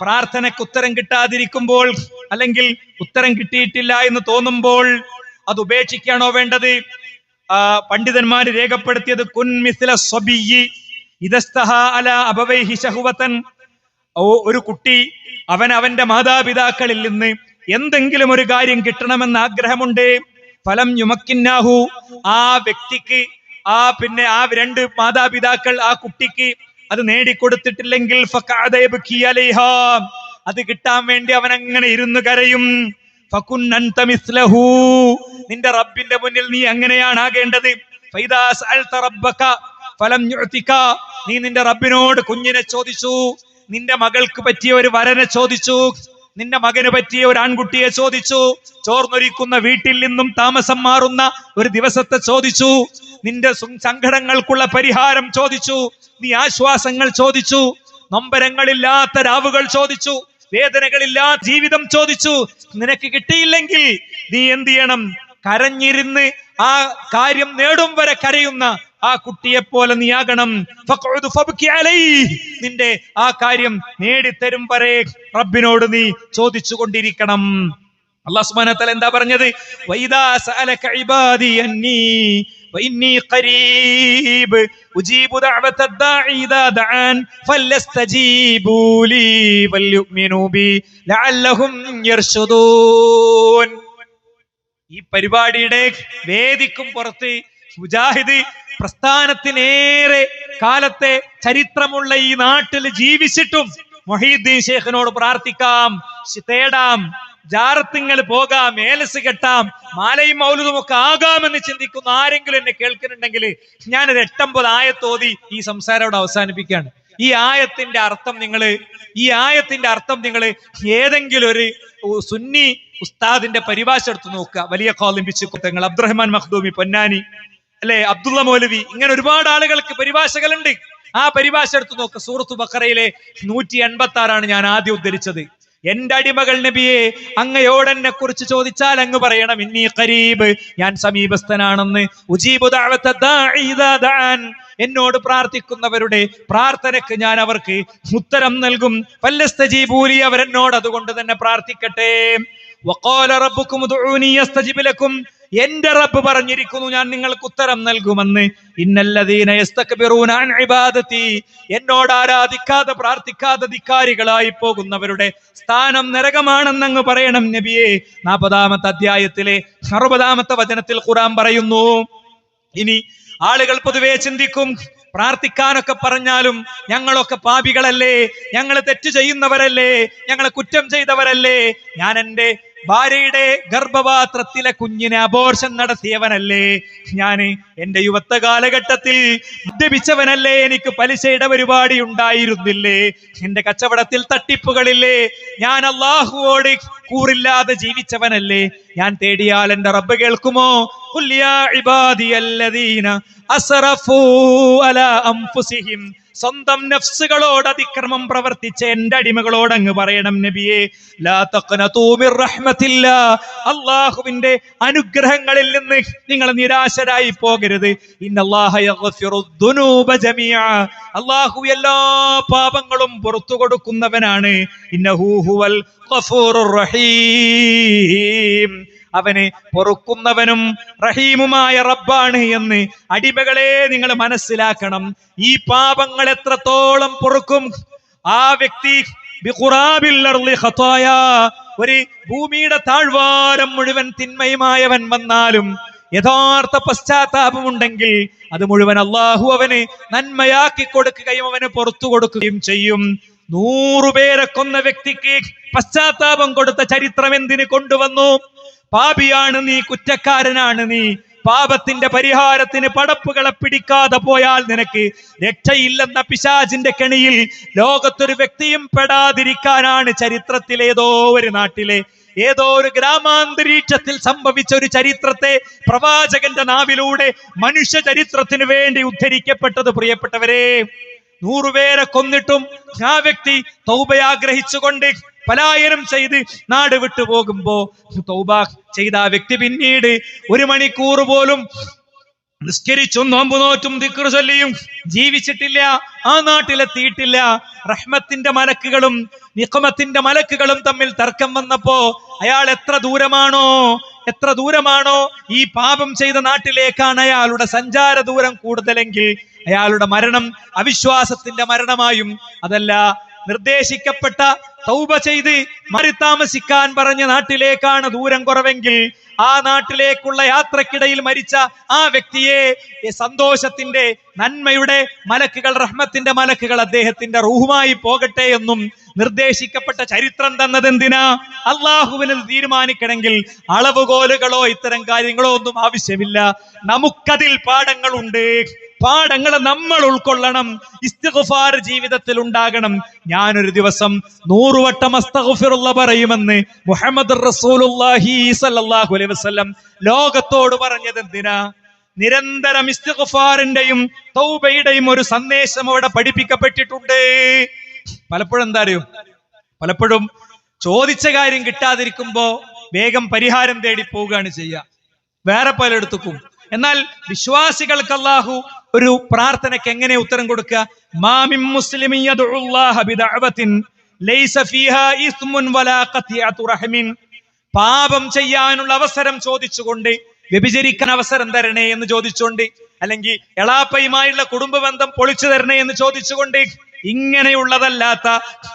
പ്രാർത്ഥനയ്ക്ക് ഉത്തരം കിട്ടാതിരിക്കുമ്പോൾ, അല്ലെങ്കിൽ ഉത്തരം കിട്ടിയിട്ടില്ല എന്ന് തോന്നുമ്പോൾ അത് ഉപേക്ഷിക്കുകയാണോ വേണ്ടത്? പണ്ഡിതന്മാര് രേഖപ്പെടുത്തിയത് കുൻ മിസ്ല സ്വബിയ്യി ഇദസ്തഹാ അലാ അബവൈഹി ശഹവതൻ. ഒരു കുട്ടി അവന്റെ മാതാപിതാക്കളിൽ നിന്ന് എന്തെങ്കിലും ഒരു കാര്യം കിട്ടണമെന്ന് ആഗ്രഹമുണ്ട്. ഫലം യുമക്കിന്നാഹു, ആ വ്യക്തിക്ക് ആ രണ്ട് മാതാപിതാക്കൾ ആ കുട്ടിക്ക് അത് നേടിക്കൊടുത്തിട്ടില്ലെങ്കിൽ അത് കിട്ടാൻ വേണ്ടി അവൻ അങ്ങനെ ഇരുന്ന് കരയും. ഫകുൻ അൻത മിസ്ലഹു, നിന്റെ റബ്ബിന്റെ മുന്നിൽ നീ അങ്ങനെയാണ് ആകേണ്ടത്. ഫൈദാ സഅൽത റബ്ബക ഫലം യുഅതിക, നീ നിന്റെ റബ്ബിനോട് കുഞ്ഞിനെ ചോദിച്ചു, നിന്റെ മകൾക്ക് പറ്റിയ ഒരു വരനെ ചോദിച്ചു, നിന്റെ മകന് പറ്റിയ ഒരു ആൺകുട്ടിയെ ചോദിച്ചു, ചോർന്നൊരിക്കുന്ന വീട്ടിൽ നിന്നും താമസം മാറുന്ന ഒരു ദിവസത്തെ ചോദിച്ചു, നിന്റെ സങ്കടങ്ങൾക്കുള്ള പരിഹാരം ചോദിച്ചു, നീ ആശ്വാസങ്ങൾ ചോദിച്ചു, നൊമ്പരങ്ങളില്ലാത്ത രാവുകൾ ചോദിച്ചു, വേദനകളില്ലാത്ത ജീവിതം ചോദിച്ചു. നിനക്ക് കിട്ടിയില്ലെങ്കിൽ നീ എന്ത് ചെയ്യണം? കരഞ്ഞിരുന്ന് ആ കാര്യം നേടും വരെ കരയുന്ന ആ കുട്ടിയെ പോലെ നീയാകണം. നിന്റെ ആ കാര്യം നേടിത്തരും വരെ റബ്ബിനോട് നീ ചോദിച്ചു കൊണ്ടിരിക്കണം. അല്ലാഹു സുബ്ഹാനഹു വ തആല എന്താ പറഞ്ഞത്? വൈദാ സഅലക ഇബാദി അന്നി വഇന്നി ഖരീബ് ഉജീബു ദഅവത ദാഇ ഇദാ ദഅൻ ഫലസ്തജീബൂ ലീ വൽയുമിനൂ ബി ലഅല്ലഹും യർശുദൂൻ. ഈ പരിപാടിയുടെ വേദിക്കും പുറത്ത് മുജാഹിദ് പ്രസ്ഥാനത്തിനേറെ കാലത്തെ ചരിത്രമുള്ള ഈ നാട്ടിൽ ജീവിച്ചിട്ടും മുഹീദ്ദീൻ ശൈഖിനോട് പ്രാർത്ഥിക്കാം, തേടാം. ജാറത്തിങ്ങൾ പോകാം, മേലസ് കെട്ടാം, മാലയും മൗലൂദും ഒക്കെ ആകാമെന്ന് ചിന്തിക്കുന്ന ആരെങ്കിലും എന്നെ കേൾക്കുന്നുണ്ടെങ്കിൽ ഞാനൊരു 89 ആയത്തോതി ഈ സംസാരം അവിടെ അവസാനിപ്പിക്കുകയാണ്. ഈ ആയത്തിന്റെ അർത്ഥം നിങ്ങൾ ഏതെങ്കിലും ഒരു സുന്നി ഉസ്താദിന്റെ പരിഭാഷ എടുത്ത് നോക്കുക. വലിയ ഖാലിംബിച്ച് കുത്തങ്ങൾ, അബ്ദുറഹ്മാൻ മഖ്ദൂമി പൊന്നാനി, അല്ലെ, അബ്ദുള്ള മൗലവി, ഇങ്ങനെ ഒരുപാട് ആളുകൾക്ക് പരിഭാഷകളുണ്ട്. ആ പരിഭാഷ എടുത്ത് നോക്കുക. സൂറത്ത് ബഖറയിലെ 186 ഞാൻ ആദ്യം ഉദ്ധരിച്ചത്. എന്റെ അടിമകൾ നബിയെ, അങ്ങയോടെന്നെ കുറിച്ച് ചോദിച്ചാൽ അങ്ങ് പറയണം, ഇന്നി ഖരീബ്, ഞാൻ സമീപസ്ഥനാണെന്ന്. ഉജീബു ദഅവത ദാഇ ഇദാ ദഅൻ, എന്നോട് പ്രാർത്ഥിക്കുന്നവരുടെ പ്രാർത്ഥനയ്ക്ക് ഞാൻ അവർക്ക് ഉത്തരം നൽകും. ഫല്ലസ്തജീബൂലി, അവരെന്നോട് അതുകൊണ്ട് തന്നെ പ്രാർത്ഥിക്കട്ടെ. വഖാല റബ്ബുക്കും ഉദ്ഉനി യസ്തജിബ് ലക്കും, എന്റെ റബ്ബ് പറഞ്ഞിരിക്കുന്നു, ഞാൻ നിങ്ങൾക്ക് ഉത്തരം നൽകുമെന്ന്. ഇന്നല്ലദീന യസ്തക്ബിറൂന അൻ ഇബാദതി, എന്നോട് ആരാധിക്കാതെ പ്രാർത്ഥിക്കാതെ ധിക്കാരികളായി പോകുന്നവരുടെ സ്ഥാനം നരകമാണെന്ന് അങ്ങ് പറയണം നബിയെ. 40-ാമത്തെ അധ്യായത്തിലെ 60-ാമത്തെ വചനത്തിൽ ഖുർആൻ പറയുന്നു. ഇനി ആളുകൾ പൊതുവെ ചിന്തിക്കും, പ്രാർത്ഥിക്കാനൊക്കെ പറഞ്ഞാലും ഞങ്ങളൊക്കെ പാപികളല്ലേ, ഞങ്ങൾ തെറ്റ് ചെയ്യുന്നവരല്ലേ, ഞങ്ങൾ കുറ്റം ചെയ്തവരല്ലേ, ഞാൻ എൻ്റെ ഭാര്യയുടെ ഗർഭപാത്രത്തിലെ കുഞ്ഞിനെ അബോർഷൻ നടത്തിയവനല്ലേ, ഞാൻ എൻ്റെ യുവത്വ കാലഘട്ടത്തിൽ മദ്യപിച്ചവനല്ലേ, എനിക്ക് പലിശയുടെ പരിപാടി ഉണ്ടായിരുന്നില്ലേ, എൻ്റെ കച്ചവടത്തിൽ തട്ടിപ്പുകളില്ലേ, ഞാൻ അള്ളാഹുവോട് കൂറില്ലാതെ ജീവിച്ചവനല്ലേ, ഞാൻ തേടിയാൽ എൻ്റെ റബ്ബ് കേൾക്കുമോ? ഖുൽ യാ ഇബാദിയല്ലദീന അസ്റഫൂ അലാ അൻഫുസിഹിം, സ്വന്തം നഫ്സുകളോട് അതിക്രമം പ്രവർത്തിച്ച എന്റെ അടിമകളോട് അങ്ങ് പറയണം നബിയെ, ലാ തഖ്നതൂ മിർ റഹ്മത്തില്ലാ, അല്ലാഹുവിന്റെ അനുഗ്രഹങ്ങളിൽ നിന്ന് നിങ്ങൾ നിരാശരായി പോകരുത്. ഇന്നല്ലാഹ യഗ്ഫിറുദ് ദുനൂബ ജമീഅ, അല്ലാഹു എല്ലാ പാപങ്ങളും പുറത്തു കൊടുക്കുന്നവനാണ്. ഇന്നഹു ഹുവൽ ഗഫൂറുർ റഹീം, അവന് പൊറുക്കുന്നവനും റഹീമുമായ റബ്ബാണ് എന്ന് അടിമകളെ നിങ്ങൾ മനസ്സിലാക്കണം. ഈ പാപങ്ങൾ എത്രത്തോളം പൊറുക്കും ആ വ്യക്തി? ബിഖുറാബിൽ അർളി ഖതായാ, ഒരു ഭൂമിയുടെ താഴ്വാരം മുഴുവൻ തിന്മയുമായവൻ വന്നാലും യഥാർത്ഥ പശ്ചാത്താപമുണ്ടെങ്കിൽ അത് മുഴുവൻ അള്ളാഹു അവന് നന്മയാക്കി കൊടുക്കുകയും അവന് പുറത്തു കൊടുക്കുകയും ചെയ്യും. 100 പേരെ കൊന്ന വ്യക്തിക്ക് പശ്ചാത്താപം കൊടുത്ത ചരിത്രം എന്തിന് കൊണ്ടുവന്നു? പാപിയാണ് നീ, കുറ്റക്കാരനാണ് നീ, പാപത്തിന്റെ പരിഹാരത്തിന് പടപ്പുകളെ പിടിക്കാതെ പോയാൽ നിനക്ക് രക്ഷയില്ലെന്ന പിശാചിന്റെ കെണിയിൽ ലോകത്തൊരു വ്യക്തിയും പെടാതിരിക്കാനാണ് ചരിത്രത്തിലേതോ ഒരു നാട്ടിലെ ഏതോ ഒരു ഗ്രാമാന്തരീക്ഷത്തിൽ സംഭവിച്ച ഒരു ചരിത്രത്തെ പ്രവാചകന്റെ നാവിലൂടെ മനുഷ്യ ചരിത്രത്തിന് വേണ്ടി ഉദ്ധരിക്കപ്പെട്ടത്. പ്രിയപ്പെട്ടവരെ, 100 പേരെ കൊന്നിട്ടും ആ വ്യക്തി തൗബ ആഗ്രഹിച്ചുകൊണ്ട് പലായനം ചെയ്ത് നാട് വിട്ടു പോകുമ്പോ തൗബ ചെയ്ത ആ വ്യക്തി പിന്നീട് 1 മണിക്കൂർ പോലും നിസ്കരിച്ചും നോമ്പ് നോറ്റും ദിക്ർ ചൊല്ലിയും ജീവിച്ചിട്ടില്ല, ആ നാട്ടിലെത്തിയിട്ടില്ല. റഹ്മത്തിന്റെ മലക്കുകളും നിഖമത്തിന്റെ മലക്കുകളും തമ്മിൽ തർക്കം വന്നപ്പോ അയാൾ എത്ര ദൂരമാണോ ഈ പാപം ചെയ്ത നാട്ടിലേക്കാണ് അയാളുടെ സഞ്ചാര ദൂരം കൂടുതലെങ്കിൽ അയാളുടെ മരണം അവിശ്വാസത്തിന്റെ മരണമായും, അതല്ല നിർദ്ദേശിക്കപ്പെട്ട തൗബ ചെയ്ത് മാറി താമസിക്കാൻ പറഞ്ഞ നാട്ടിലേക്കാണ് ദൂരം കുറവെങ്കിൽ ആ നാട്ടിലേക്കുള്ള യാത്രക്കിടയിൽ മരിച്ച ആ വ്യക്തിയെ സന്തോഷത്തിന്റെ നന്മയുടെ മലക്കുകൾ, റഹ്മത്തിന്റെ മലക്കുകൾ അദ്ദേഹത്തിന്റെ റൂഹുമായി പോകട്ടെ എന്നും നിർദ്ദേശിക്കപ്പെട്ട ചരിത്രം തന്നത് എന്തിനാ? അള്ളാഹുവിന് തീരുമാനിക്കണമെങ്കിൽ അളവുകോലുകളോ ഇത്തരം കാര്യങ്ങളോ ഒന്നും ആവശ്യമില്ല. നമുക്കതിൽ പാഠങ്ങളുണ്ട്. പാഠങ്ങൾ നമ്മൾ ഉൾക്കൊള്ളണം. ഇസ്തിഗ്ഫാർ ജീവിതത്തിൽ ഉണ്ടാകണം. ഞാനൊരു ദിവസം 100 വട്ടം അസ്തഗ്ഫിറുല്ലാ പറയുമെന്ന് മുഹമ്മദ് റസൂലുള്ളാഹി സ്വല്ലല്ലാഹു അലൈഹി വസല്ലം ലോകത്തോട് പറഞ്ഞത് എന്തിനാ? നിരന്തരം ഇസ്തിഗ്ഫാറിന്റെയും തൗബയുടെയും ഒരു സന്ദേശം അവിടെ പഠിപ്പിക്കപ്പെട്ടിട്ടുണ്ട്. പലപ്പോഴും എന്താ അറിയോ, പലപ്പോഴും ചോദിച്ച കാര്യം കിട്ടാതിരിക്കുമ്പോ വേഗം പരിഹാരം തേടി പോവുകയാണ് ചെയ്യുക, വേറെ പലയിടത്തും. എന്നാൽ വിശ്വാസികൾക്ക് അല്ലാഹു ഒരു പ്രാർത്ഥനയ്ക്ക് എങ്ങനെ ഉത്തരം കൊടുക്കുക? മാമിൻ മുസ്ലിമിൻ യദ്ഉല്ലാഹ ബിദഅവത്തിൻ ലൈസ ഫീഹാ ഇസ്മുൻ വലാ ഖതിഅതു റഹ്മിൻ, പാപം ചെയ്യാനുള്ള അവസരം ചോദിച്ചുകൊണ്ട്, വ്യഭിചരിക്കാൻ അവസരം തരണേ എന്ന് ചോദിച്ചുകൊണ്ട്, അല്ലെങ്കിൽ എളാപ്പയുമായുള്ള കുടുംബ ബന്ധം പൊളിച്ചു തരണേ എന്ന് ചോദിച്ചുകൊണ്ട്, ഇങ്ങനെയുള്ളതല്ലാത്ത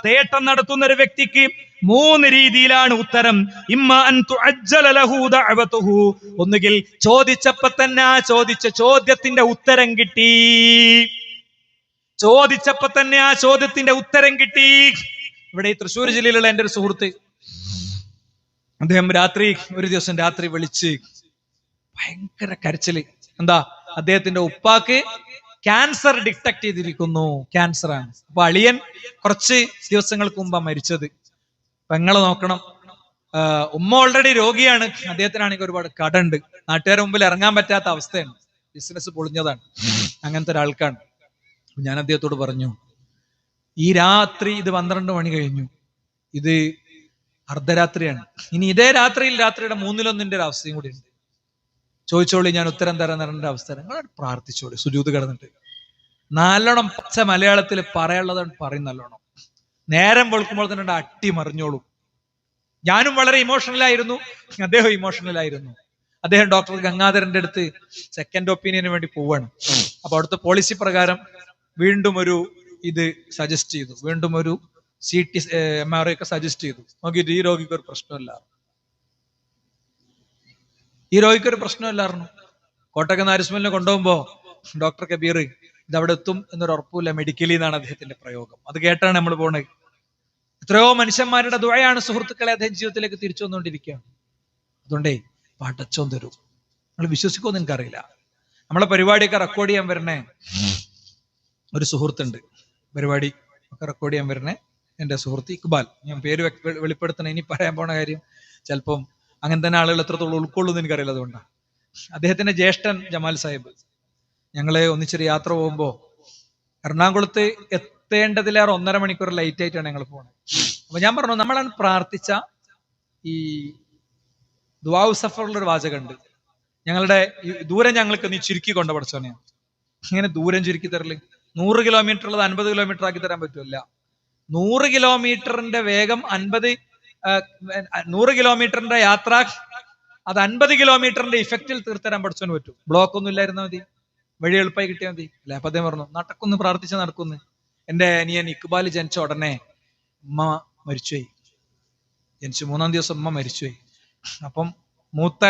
തേട്ടം നടത്തുന്ന ഒരു വ്യക്തിക്ക് 3 രീതിയിലാണ് ഉത്തരം. ഇമ്മ അൻ തുഅജ്ജല ലഹു ദഅവതുഹു, ഒന്നുകിൽ ചോദിച്ചപ്പോ തന്നെ ആ ചോദിച്ച ചോദ്യത്തിന്റെ ഉത്തരം കിട്ടി. ചോദിച്ചപ്പോ തന്നെ ആ ചോദ്യത്തിന്റെ ഉത്തരം കിട്ടി. ഇവിടെ തൃശ്ശൂർ ജില്ലയിലുള്ള എൻ്റെ ഒരു സുഹൃത്ത് അദ്ദേഹം ഒരു ദിവസം രാത്രി വിളിച്ച് ഭയങ്കര കരച്ചില്. എന്താ? അദ്ദേഹത്തിന്റെ ഉപ്പാക്ക് ക്യാൻസർ ഡിറ്റക്ട് ചെയ്തിരിക്കുന്നു, ക്യാൻസർ ആണ്. അപ്പൊ അളിയൻ കുറച്ച് ദിവസങ്ങൾക്ക് മുമ്പാ മരിച്ചത്. പെങ്ങളെ നോക്കണം. ഉമ്മ ഓൾറെഡി രോഗിയാണ്, അദ്ദേഹത്തിനാണെങ്കിൽ ഒരുപാട് കടമുണ്ട്, നാട്ടുകാരുടെ മുമ്പിൽ ഇറങ്ങാൻ പറ്റാത്ത അവസ്ഥയാണ്, ബിസിനസ് പൊളിഞ്ഞതാണ്, അങ്ങനത്തെ ഒരാൾക്കാണ്. ഞാൻ അദ്ദേഹത്തോട് പറഞ്ഞു, ഈ രാത്രി ഇത് 12 മണി കഴിഞ്ഞു, ഇത് അർദ്ധരാത്രിയാണ്, ഇനി ഇതേ രാത്രിയുടെ 1/3 ഒരു അവസ്ഥയും കൂടി ഉണ്ട്. ചോദിച്ചോളി, ഞാൻ ഉത്തരം തരാൻ തരേണ്ട അവസ്ഥ. നിങ്ങൾ പ്രാർത്ഥിച്ചോളി, സുജൂദ് കിടന്നിട്ട് നല്ലോണം പച്ച മലയാളത്തിൽ പറയാനുള്ളതാണ് പറയും. നല്ലോണം നേരം വെളുക്കുമ്പോൾ തന്നെ അട്ടി മറിഞ്ഞോളൂ. ഞാനും വളരെ ഇമോഷണലായിരുന്നു, അദ്ദേഹം ഇമോഷണലായിരുന്നു. അദ്ദേഹം ഡോക്ടർ ഗംഗാധരന്റെ അടുത്ത് സെക്കൻഡ് ഒപ്പീനിയന് വേണ്ടി പോവാണ്. അപ്പൊ അവിടുത്തെ പോളിസി പ്രകാരം വീണ്ടും ഒരു ഇത് സജസ്റ്റ് ചെയ്തു, വീണ്ടും ഒരു CT MRI ഒക്കെ സജസ്റ്റ് ചെയ്തു. നോക്കിയിട്ട് ഈ രോഗിക്ക് ഒരു പ്രശ്നമില്ല, കോട്ടക്കൽ നാരിസ്മലിനെ കൊണ്ടുപോകുമ്പോ ഡോക്ടർ കബീർ ഇതവിടെ എത്തും എന്നൊരു ഉറപ്പില്ല, മെഡിക്കലി എന്നാണ് അദ്ദേഹത്തിന്റെ പ്രയോഗം. അത് കേട്ടാണ് നമ്മൾ പോണത്. എത്രയോ മനുഷ്യന്മാരുടെ ദുആയാണ് സുഹൃത്തുക്കളെ അദ്ദേഹം ജീവിതത്തിലേക്ക് തിരിച്ചു വന്നുകൊണ്ടിരിക്കുകയാണ്. അതുകൊണ്ടേ പടച്ചോൻ തരും. നിങ്ങൾ വിശ്വസിക്കുമെന്ന് എനിക്കറിയില്ല. നമ്മളെ പരിപാടിയൊക്കെ റെക്കോർഡ് ചെയ്യാൻ വരണേ ഒരു സുഹൃത്തുണ്ട്, പരിപാടി ഒക്കെ റെക്കോർഡ് ചെയ്യാൻ വരണേ എൻ്റെ സുഹൃത്ത് ഇക്ബാൽ. ഞാൻ പേര് വെളിപ്പെടുത്തണം, ഇനി പറയാൻ പോണ കാര്യം ചിലപ്പം അങ്ങനെ തന്നെ ആളുകൾ എത്രത്തോളം ഉൾക്കൊള്ളുമെന്ന് എനിക്കറിയില്ല. അതുകൊണ്ടാണ്. അദ്ദേഹത്തിന്റെ ജ്യേഷ്ഠൻ ജമാൽ സാഹിബ്, ഞങ്ങളെ ഒന്നിച്ചൊരു യാത്ര പോകുമ്പോ എറണാകുളത്ത് എത്തേണ്ടതിലേറെ 1.5 മണിക്കൂർ ലൈറ്റ് ആയിട്ടാണ് ഞങ്ങൾ പോകുന്നത്. അപ്പൊ ഞാൻ പറഞ്ഞു, നമ്മളാണ് പ്രാർത്ഥിച്ച ഈ ദുആഉ സഫറിലൊരു വാചകമുണ്ട്, ഞങ്ങളുടെ ദൂരം ഞങ്ങൾക്ക് നീ ചുരുക്കി കൊണ്ട് പഠിച്ചോനെ. ഇങ്ങനെ ദൂരം ചുരുക്കി തരല്, 100 കിലോമീറ്റർ ഉള്ളത് 50 കിലോമീറ്റർ ആക്കി തരാൻ പറ്റില്ല. 100 കിലോമീറ്ററിന്റെ വേഗം 100 കിലോമീറ്ററിന്റെ യാത്ര അത് 50 കിലോമീറ്ററിന്റെ ഇഫക്റ്റിൽ തീർത്തരാൻ പഠിച്ചോന് പറ്റും. ബ്ലോക്ക് ഒന്നും ഇല്ലായിരുന്നാൽ മതി, വഴി എളുപ്പമായി കിട്ടിയാൽ മതി അല്ലെ. അപ്പൊ അദ്ദേഹം പറഞ്ഞു, നടക്കുന്നു, പ്രാർത്ഥിച്ച നടക്കുന്നു. എന്റെ അനിയൻ ഇക്ബാൽ ജനിച്ച ഉടനെ ഉമ്മ മരിച്ചുപോയി. ജനിച്ചു 3-ാം ദിവസം ഉമ്മ മരിച്ചുപോയി. അപ്പം മൂത്ത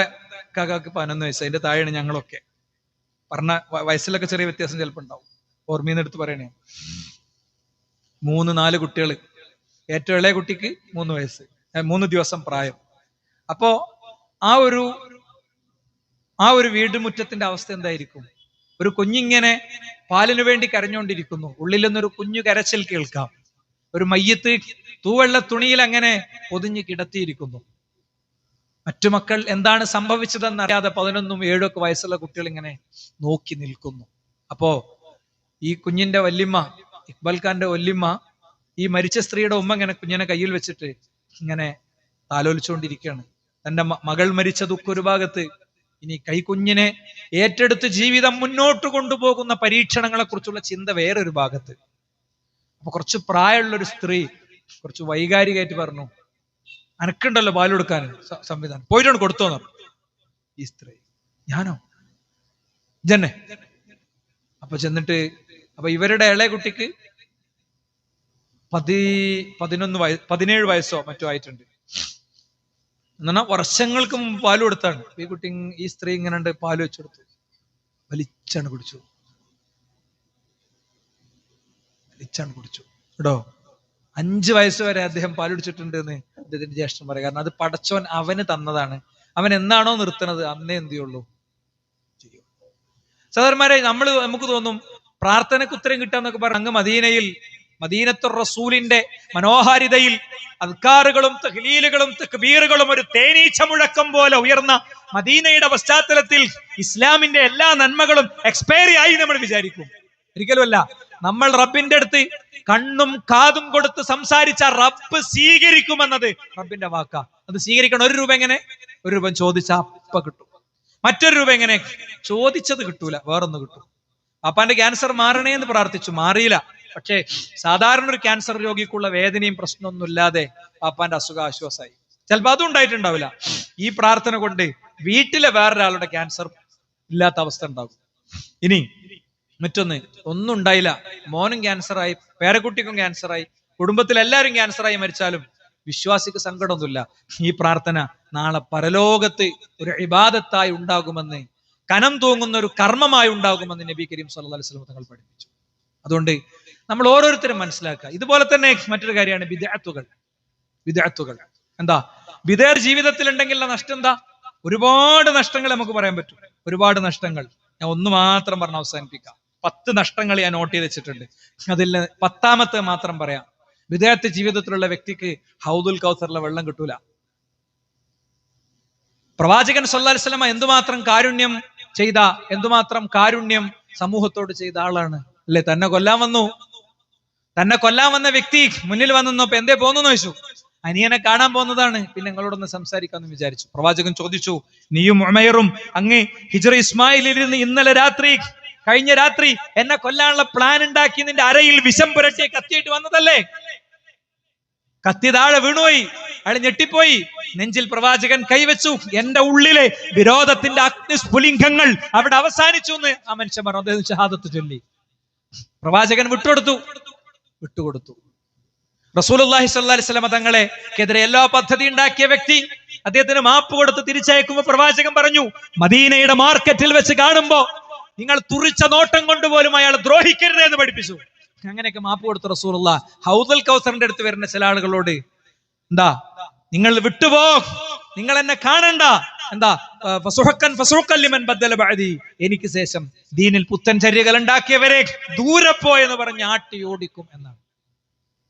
കാക്കാക്ക് 11 വയസ്സ്, അതിന്റെ താഴെയാണ് ഞങ്ങളൊക്കെ. പറഞ്ഞ വയസ്സിലൊക്കെ ചെറിയ വ്യത്യാസം ചിലപ്പോൾ ഉണ്ടാവും, ഓർമ്മീന്ന് എടുത്ത് പറയണേ. 3-4 കുട്ടികൾ, ഏറ്റവും ഇളയ കുട്ടിക്ക് 3 വയസ്സ്, 3 ദിവസം പ്രായം. അപ്പോ ആ ഒരു വീട്ടുമുറ്റത്തിന്റെ അവസ്ഥ എന്തായിരിക്കും? ഒരു കുഞ്ഞിങ്ങനെ പാലിനു വേണ്ടി കരഞ്ഞുകൊണ്ടിരിക്കുന്നു, ഉള്ളിൽ നിന്നൊരു കുഞ്ഞു കരച്ചിൽ കേൾക്കാം. ഒരു മയ്യത്ത് തൂവെള്ള തുണിയിൽ അങ്ങനെ പൊതിഞ്ഞു കിടത്തിയിരിക്കുന്നു. മറ്റു മക്കൾ എന്താണ് സംഭവിച്ചതെന്ന് അറിയാതെ 11ഉം 7ഉം ഒക്കെ വയസ്സുള്ള കുട്ടികൾ ഇങ്ങനെ നോക്കി നിൽക്കുന്നു. അപ്പോ ഈ കുഞ്ഞിന്റെ വല്യമ്മ, ഇക്ബാൽ ഖാന്റെ വല്യമ്മ, ഈ മരിച്ച സ്ത്രീയുടെ ഉമ്മ ഇങ്ങനെ കുഞ്ഞിനെ കയ്യിൽ വെച്ചിട്ട് ഇങ്ങനെ താലോലിച്ചുകൊണ്ടിരിക്കുകയാണ്. തന്റെ മകൾ മരിച്ച ദുഃഖം ഒരു ഭാഗത്ത്, ഇനി കൈക്കുഞ്ഞിനെ ഏറ്റെടുത്ത് ജീവിതം മുന്നോട്ട് കൊണ്ടുപോകുന്ന പരീക്ഷണങ്ങളെ കുറിച്ചുള്ള ചിന്ത വേറൊരു ഭാഗത്ത്. അപ്പൊ കുറച്ച് പ്രായമുള്ളൊരു സ്ത്രീ കുറച്ച് വൈകാരികമായിട്ട് പറഞ്ഞു, അനക്കുണ്ടല്ലോ പാൽ കൊടുക്കാൻ സംവിധാനം, പോയിട്ടാണ് കൊടുത്തോന്ന്. ഈ സ്ത്രീ, ഞാനോ? ജന്നെ. അപ്പൊ ചെന്നിട്ട്, അപ്പൊ ഇവരുടെ ഇളയ കുട്ടിക്ക് 17 വയസ്സോ മറ്റോ ആയിട്ടുണ്ട്. എന്നാ വർഷങ്ങൾക്ക് മുമ്പ് പാല് കൊടുത്താണ്. ഈ കുട്ടി, ഈ സ്ത്രീ ഇങ്ങനെ ഉണ്ട്, പാല് വെച്ചെടുത്തു, വലിച്ചാണ് കുടിച്ചു കേട്ടോ. 5 വയസ്സ് വരെ അദ്ദേഹം പാല് കുടിച്ചിട്ടുണ്ട് എന്ന് അദ്ദേഹത്തിന്റെ ജ്യേഷ്ഠൻ പറയാം. കാരണം അത് പടച്ചോൻ അവന് തന്നതാണ്. അവൻ എന്നാണോ നിർത്തുന്നത് അന്നേ എന്ത് ചെയ്യുള്ളൂ, ചെയ്യും. സഹോദരന്മാരെ, നമുക്ക് തോന്നും പ്രാർത്ഥനയ്ക്ക് ഉത്തരം കിട്ടാന്നൊക്കെ പറഞ്ഞ അങ്ങ് മദീനത്തുർ റസൂലിന്റെ മനോഹാരിതയിൽ അദ്കാറുകളും തഹ്ലീലുകളും തക്ബീറുകളും ഒരു തേനീച്ച മുഴക്കം പോലെ ഉയർന്ന മദീനയുടെ പശ്ചാത്തലത്തിൽ ഇസ്ലാമിന്റെ എല്ലാ നന്മകളും എക്സ്പയറി ആയി നമ്മൾ വിചാരിക്കും. ഒരിക്കലുമല്ല. നമ്മൾ റബ്ബിന്റെ അടുത്ത് കണ്ണും കാതും കൊടുത്ത് സംസാരിച്ച റബ്ബ് സ്വീകരിക്കുമെന്നത് റബ്ബിന്റെ വാക്കാ. അത് സ്വീകരിക്കണം. 1 രൂപ എങ്ങനെ? 1 രൂപ ചോദിച്ചാ അപ്പ കിട്ടും. മറ്റൊരു രൂപ എങ്ങനെ? ചോദിച്ചത് കിട്ടൂല, വേറൊന്ന് കിട്ടും. അപ്പാന്റെ ക്യാൻസർ മാറണേ എന്ന് പ്രാർത്ഥിച്ചു, മാറിയില്ല. പക്ഷേ സാധാരണ ഒരു ക്യാൻസർ രോഗിക്കുള്ള വേദനയും പ്രശ്നമൊന്നും ഇല്ലാതെ പാപ്പാന്റെ അസുഖം ആശ്വാസമായി. ചിലപ്പോൾ അതും ഉണ്ടായിട്ടുണ്ടാവില്ല. ഈ പ്രാർത്ഥന കൊണ്ട് വീട്ടിലെ വേറൊരാളുടെ ക്യാൻസർ ഇല്ലാത്ത അവസ്ഥ ഉണ്ടാകും. ഇനി മറ്റൊന്ന്, ഒന്നും ഉണ്ടായില്ല, മോനും ക്യാൻസറായി, പേരക്കുട്ടിക്കും ക്യാൻസറായി, കുടുംബത്തിലെല്ലാവരും ക്യാൻസറായി മരിച്ചാലും വിശ്വാസിക്ക് സങ്കടമൊന്നുമില്ല. ഈ പ്രാർത്ഥന നാളെ പരലോകത്ത് ഒരു ഇബാദത്തായി ഉണ്ടാകുമെന്ന്, കനം തൂങ്ങുന്ന ഒരു കർമ്മമായി ഉണ്ടാകുമെന്ന് നബി കരീം സല്ലല്ലാഹു അലൈഹി വസല്ലം തങ്ങൾ പഠിപ്പിച്ചു. അതുകൊണ്ട് നമ്മൾ ഓരോരുത്തരും മനസ്സിലാക്കുക. ഇതുപോലെ തന്നെ മറ്റൊരു കാര്യമാണ് ബിദ്അത്തുകൾ. എന്താ? വിദേർ ജീവിതത്തിൽ ഉണ്ടെങ്കിലുള്ള നഷ്ടം എന്താ? ഒരുപാട് നഷ്ടങ്ങൾ നമുക്ക് പറയാൻ പറ്റും. ഒരുപാട് നഷ്ടങ്ങൾ. ഞാൻ ഒന്ന് മാത്രം പറഞ്ഞ് അവസാനിപ്പിക്കാം. 10 നഷ്ടങ്ങൾ ഞാൻ നോട്ട് ചെയ്ത് വെച്ചിട്ടുണ്ട്. അതിൽ 10ാമത്തെ മാത്രം പറയാം. വിദേഹത്തെ ജീവിതത്തിലുള്ള വ്യക്തിക്ക് ഹൗദുൽ കൗസറിലെ വെള്ളം കിട്ടൂല. പ്രവാചകൻ സല്ലല്ലാഹു അലൈഹി വസല്ലം എന്തുമാത്രം കാരുണ്യം സമൂഹത്തോട് ചെയ്ത ആളാണ് അല്ലെ? തന്നെ കൊല്ലാൻ വന്ന വ്യക്തി മുന്നിൽ വന്നു. അപ്പൊ എന്തേ പോന്നു ചോദിച്ചു. അനിയനെ കാണാൻ പോകുന്നതാണ്, പിന്നെ നിങ്ങളോടൊന്ന് സംസാരിക്കാമെന്ന് വിചാരിച്ചു. പ്രവാചകൻ ചോദിച്ചു, നീയും ഉമൈറും അങ്ങ് ഹിജ്റ ഇസ്മായിലിരുന്ന് കഴിഞ്ഞ രാത്രി എന്നെ കൊല്ലാനുള്ള പ്ലാൻ ഉണ്ടാക്കി നിന്റെ അരയിൽ വിഷം പുരട്ടിയ കത്തിയിട്ട് വന്നതല്ലേ? കത്തി താഴെ വീണുപോയി. അയാൾ ഞെട്ടിപ്പോയി. നെഞ്ചിൽ പ്രവാചകൻ കൈവച്ചു. എന്റെ ഉള്ളിലെ വിരോധത്തിന്റെ അഗ്നിസ്ഫുലിംഗങ്ങൾ അവിടെ അവസാനിച്ചു എന്ന് ആ മനുഷ്യൻ പറഞ്ഞു. അദ്ദേഹം ഷഹാദത്ത് ചൊല്ലി. പ്രവാചകൻ വിട്ടുകൊടുത്തു. റസൂലുള്ളാഹി സ്വല്ലല്ലാഹി അലൈഹി വസല്ലം തങ്ങളെക്കെതിരെ എല്ലാ പദ്ധതി ഉണ്ടാക്കിയ വ്യക്തി അദ്ദേഹത്തിന് മാപ്പ് കൊടുത്ത് തിരിച്ചയക്കുമ്പോൾ പ്രവാചകൻ പറഞ്ഞു, മദീനയുടെ മാർക്കറ്റിൽ വെച്ച് കാണുമ്പോ നിങ്ങൾ തുറിച്ച നോട്ടം കൊണ്ടുപോലും അയാൾ ദ്രോഹിക്കരുത് എന്ന് പഠിപ്പിച്ചു. അങ്ങനെയൊക്കെ മാപ്പ് കൊടുത്ത റസൂലുള്ളാഹി ഹൗദുൽ കൗസറിന്റെ അടുത്ത് വരുന്ന ചില ആളുകളോട് എന്താ, നിങ്ങൾ വിട്ടുപോ, നിങ്ങൾ എന്നെ കാണണ്ട, എന്താ എനിക്ക് ശേഷം ദീനിൽ പുത്തൻ ചര്യകൾ ഉണ്ടാക്കിയവരെ ദൂരെ പോയെന്ന് പറഞ്ഞ് ആട്ടി ഓടിക്കും എന്നാണ്.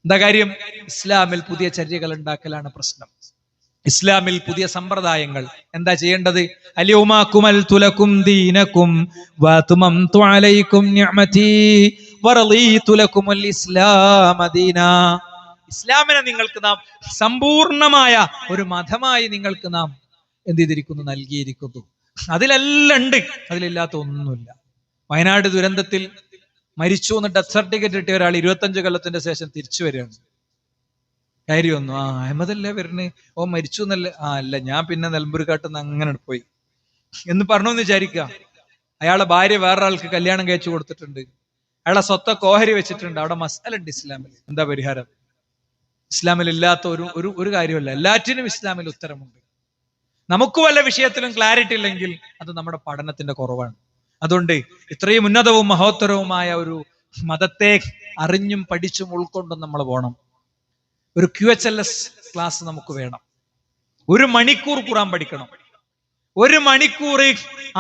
എന്താ കാര്യം? ഇസ്ലാമിൽ പുതിയ ചര്യകൾ ഉണ്ടാക്കലാണ് പ്രശ്നം. ഇസ്ലാമിൽ പുതിയ സമ്പ്രദായങ്ങൾ. എന്താ ചെയ്യേണ്ടത്? അൽയൗമ അക്മൽതു ലക്കും ദീനക്കും വഅത്മംതു അലൈക്കും നിഅമതി വറളീതു ലക്കുമുൽ ഇസ്ലാമ ദീനാ. ഇസ്ലാമിനെ നിങ്ങൾക്ക് നാം സമ്പൂർണമായ ഒരു മതമായി നിങ്ങൾക്ക് നാം എന്ത് ചെയ്തിരിക്കുന്നു? നൽകിയിരിക്കുന്നു. അതിലെല്ലാം ഉണ്ട്, അതിലില്ലാത്ത ഒന്നുമില്ല. വയനാട് ദുരന്തത്തിൽ മരിച്ചു എന്ന് ഡെത്ത് സർട്ടിഫിക്കറ്റ് കിട്ടിയ ഒരാൾ 25 കൊല്ലത്തിന്റെ ശേഷം തിരിച്ചു വരികയാണ്. കാര്യം ഒന്നും അഹമ്മദല്ലേ വരുന്നേ, ഓ മരിച്ചു എന്നല്ലേ? അല്ല, ഞാൻ പിന്നെ നിലമ്പൂർക്കാട്ടുന്ന് അങ്ങനെ പോയി എന്ന് പറഞ്ഞു എന്ന് വിചാരിക്കുക. അയാളെ ഭാര്യ വേറൊരാൾക്ക് കല്യാണം കഴിച്ചു കൊടുത്തിട്ടുണ്ട്. അയാളെ സ്വത്തൊക്കെ ഓഹരി വെച്ചിട്ടുണ്ട്. അവിടെ മസ്അലുണ്ട് ഇസ്ലാമിൽ. എന്താ പരിഹാരം? ഇസ്ലാമിൽ ഇല്ലാത്ത ഒരു കാര്യമല്ല. എല്ലാറ്റിനും ഇസ്ലാമിൽ ഉത്തരമുണ്ട്. നമുക്ക് വല്ല വിഷയത്തിലും ക്ലാരിറ്റി ഇല്ലെങ്കിൽ അത് നമ്മുടെ പഠനത്തിന്റെ കുറവാണ്. അതുകൊണ്ട് ഇത്രയും ഉന്നതവും മഹോത്തരവുമായ ഒരു മതത്തെ അറിഞ്ഞും പഠിച്ചും ഉൾക്കൊണ്ടും നമ്മൾ പോകണം. ഒരു QHLS ക്ലാസ് നമുക്ക് വേണം. 1 മണിക്കൂർ ഖുർആൻ പഠിക്കണം. 1 മണിക്കൂർ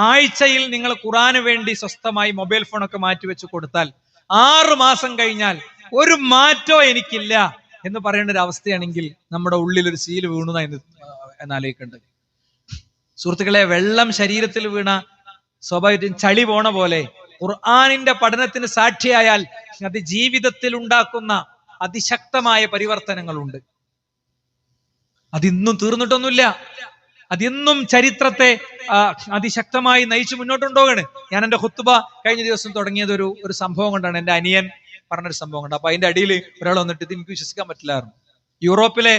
ആഴ്ചയിൽ നിങ്ങൾ ഖുർആന് വേണ്ടി സ്വസ്ഥമായി മൊബൈൽ ഫോണൊക്കെ മാറ്റിവെച്ച് കൊടുത്താൽ 6 മാസം കഴിഞ്ഞാൽ ഒരു മാറ്റവും എനിക്കില്ല എന്ന് പറയുന്ന ഒരു അവസ്ഥയാണെങ്കിൽ നമ്മുടെ ഉള്ളിൽ ഒരു സീല് വീണു എന്നാലോചിക്കേണ്ടത്. സുഹൃത്തുക്കളെ, വെള്ളം ശരീരത്തിൽ വീണ സ്വാഭാവികം ചളി പോണ പോലെ ഖുർആനിന്റെ പഠനത്തിന് സാക്ഷിയായാൽ അത് ജീവിതത്തിൽ ഉണ്ടാക്കുന്ന അതിശക്തമായ പരിവർത്തനങ്ങളുണ്ട്. അതിന്നും തീർന്നിട്ടൊന്നുമില്ല. അതിന്നും ചരിത്രത്തെ അതിശക്തമായി നയിച്ചു മുന്നോട്ടുണ്ടോകണ്. ഞാൻ എന്റെ ഖുത്ബ കഴിഞ്ഞ ദിവസം തുടങ്ങിയത് ഒരു സംഭവം കൊണ്ടാണ്. എന്റെ അനിയൻ പറഞ്ഞൊരു സംഭവം കൊണ്ട്. അപ്പൊ അതിന്റെ അടിയിൽ ഒരാൾ വന്നിട്ട് ഇത് എനിക്ക് വിശ്വസിക്കാൻ പറ്റില്ലായിരുന്നു. യൂറോപ്പിലെ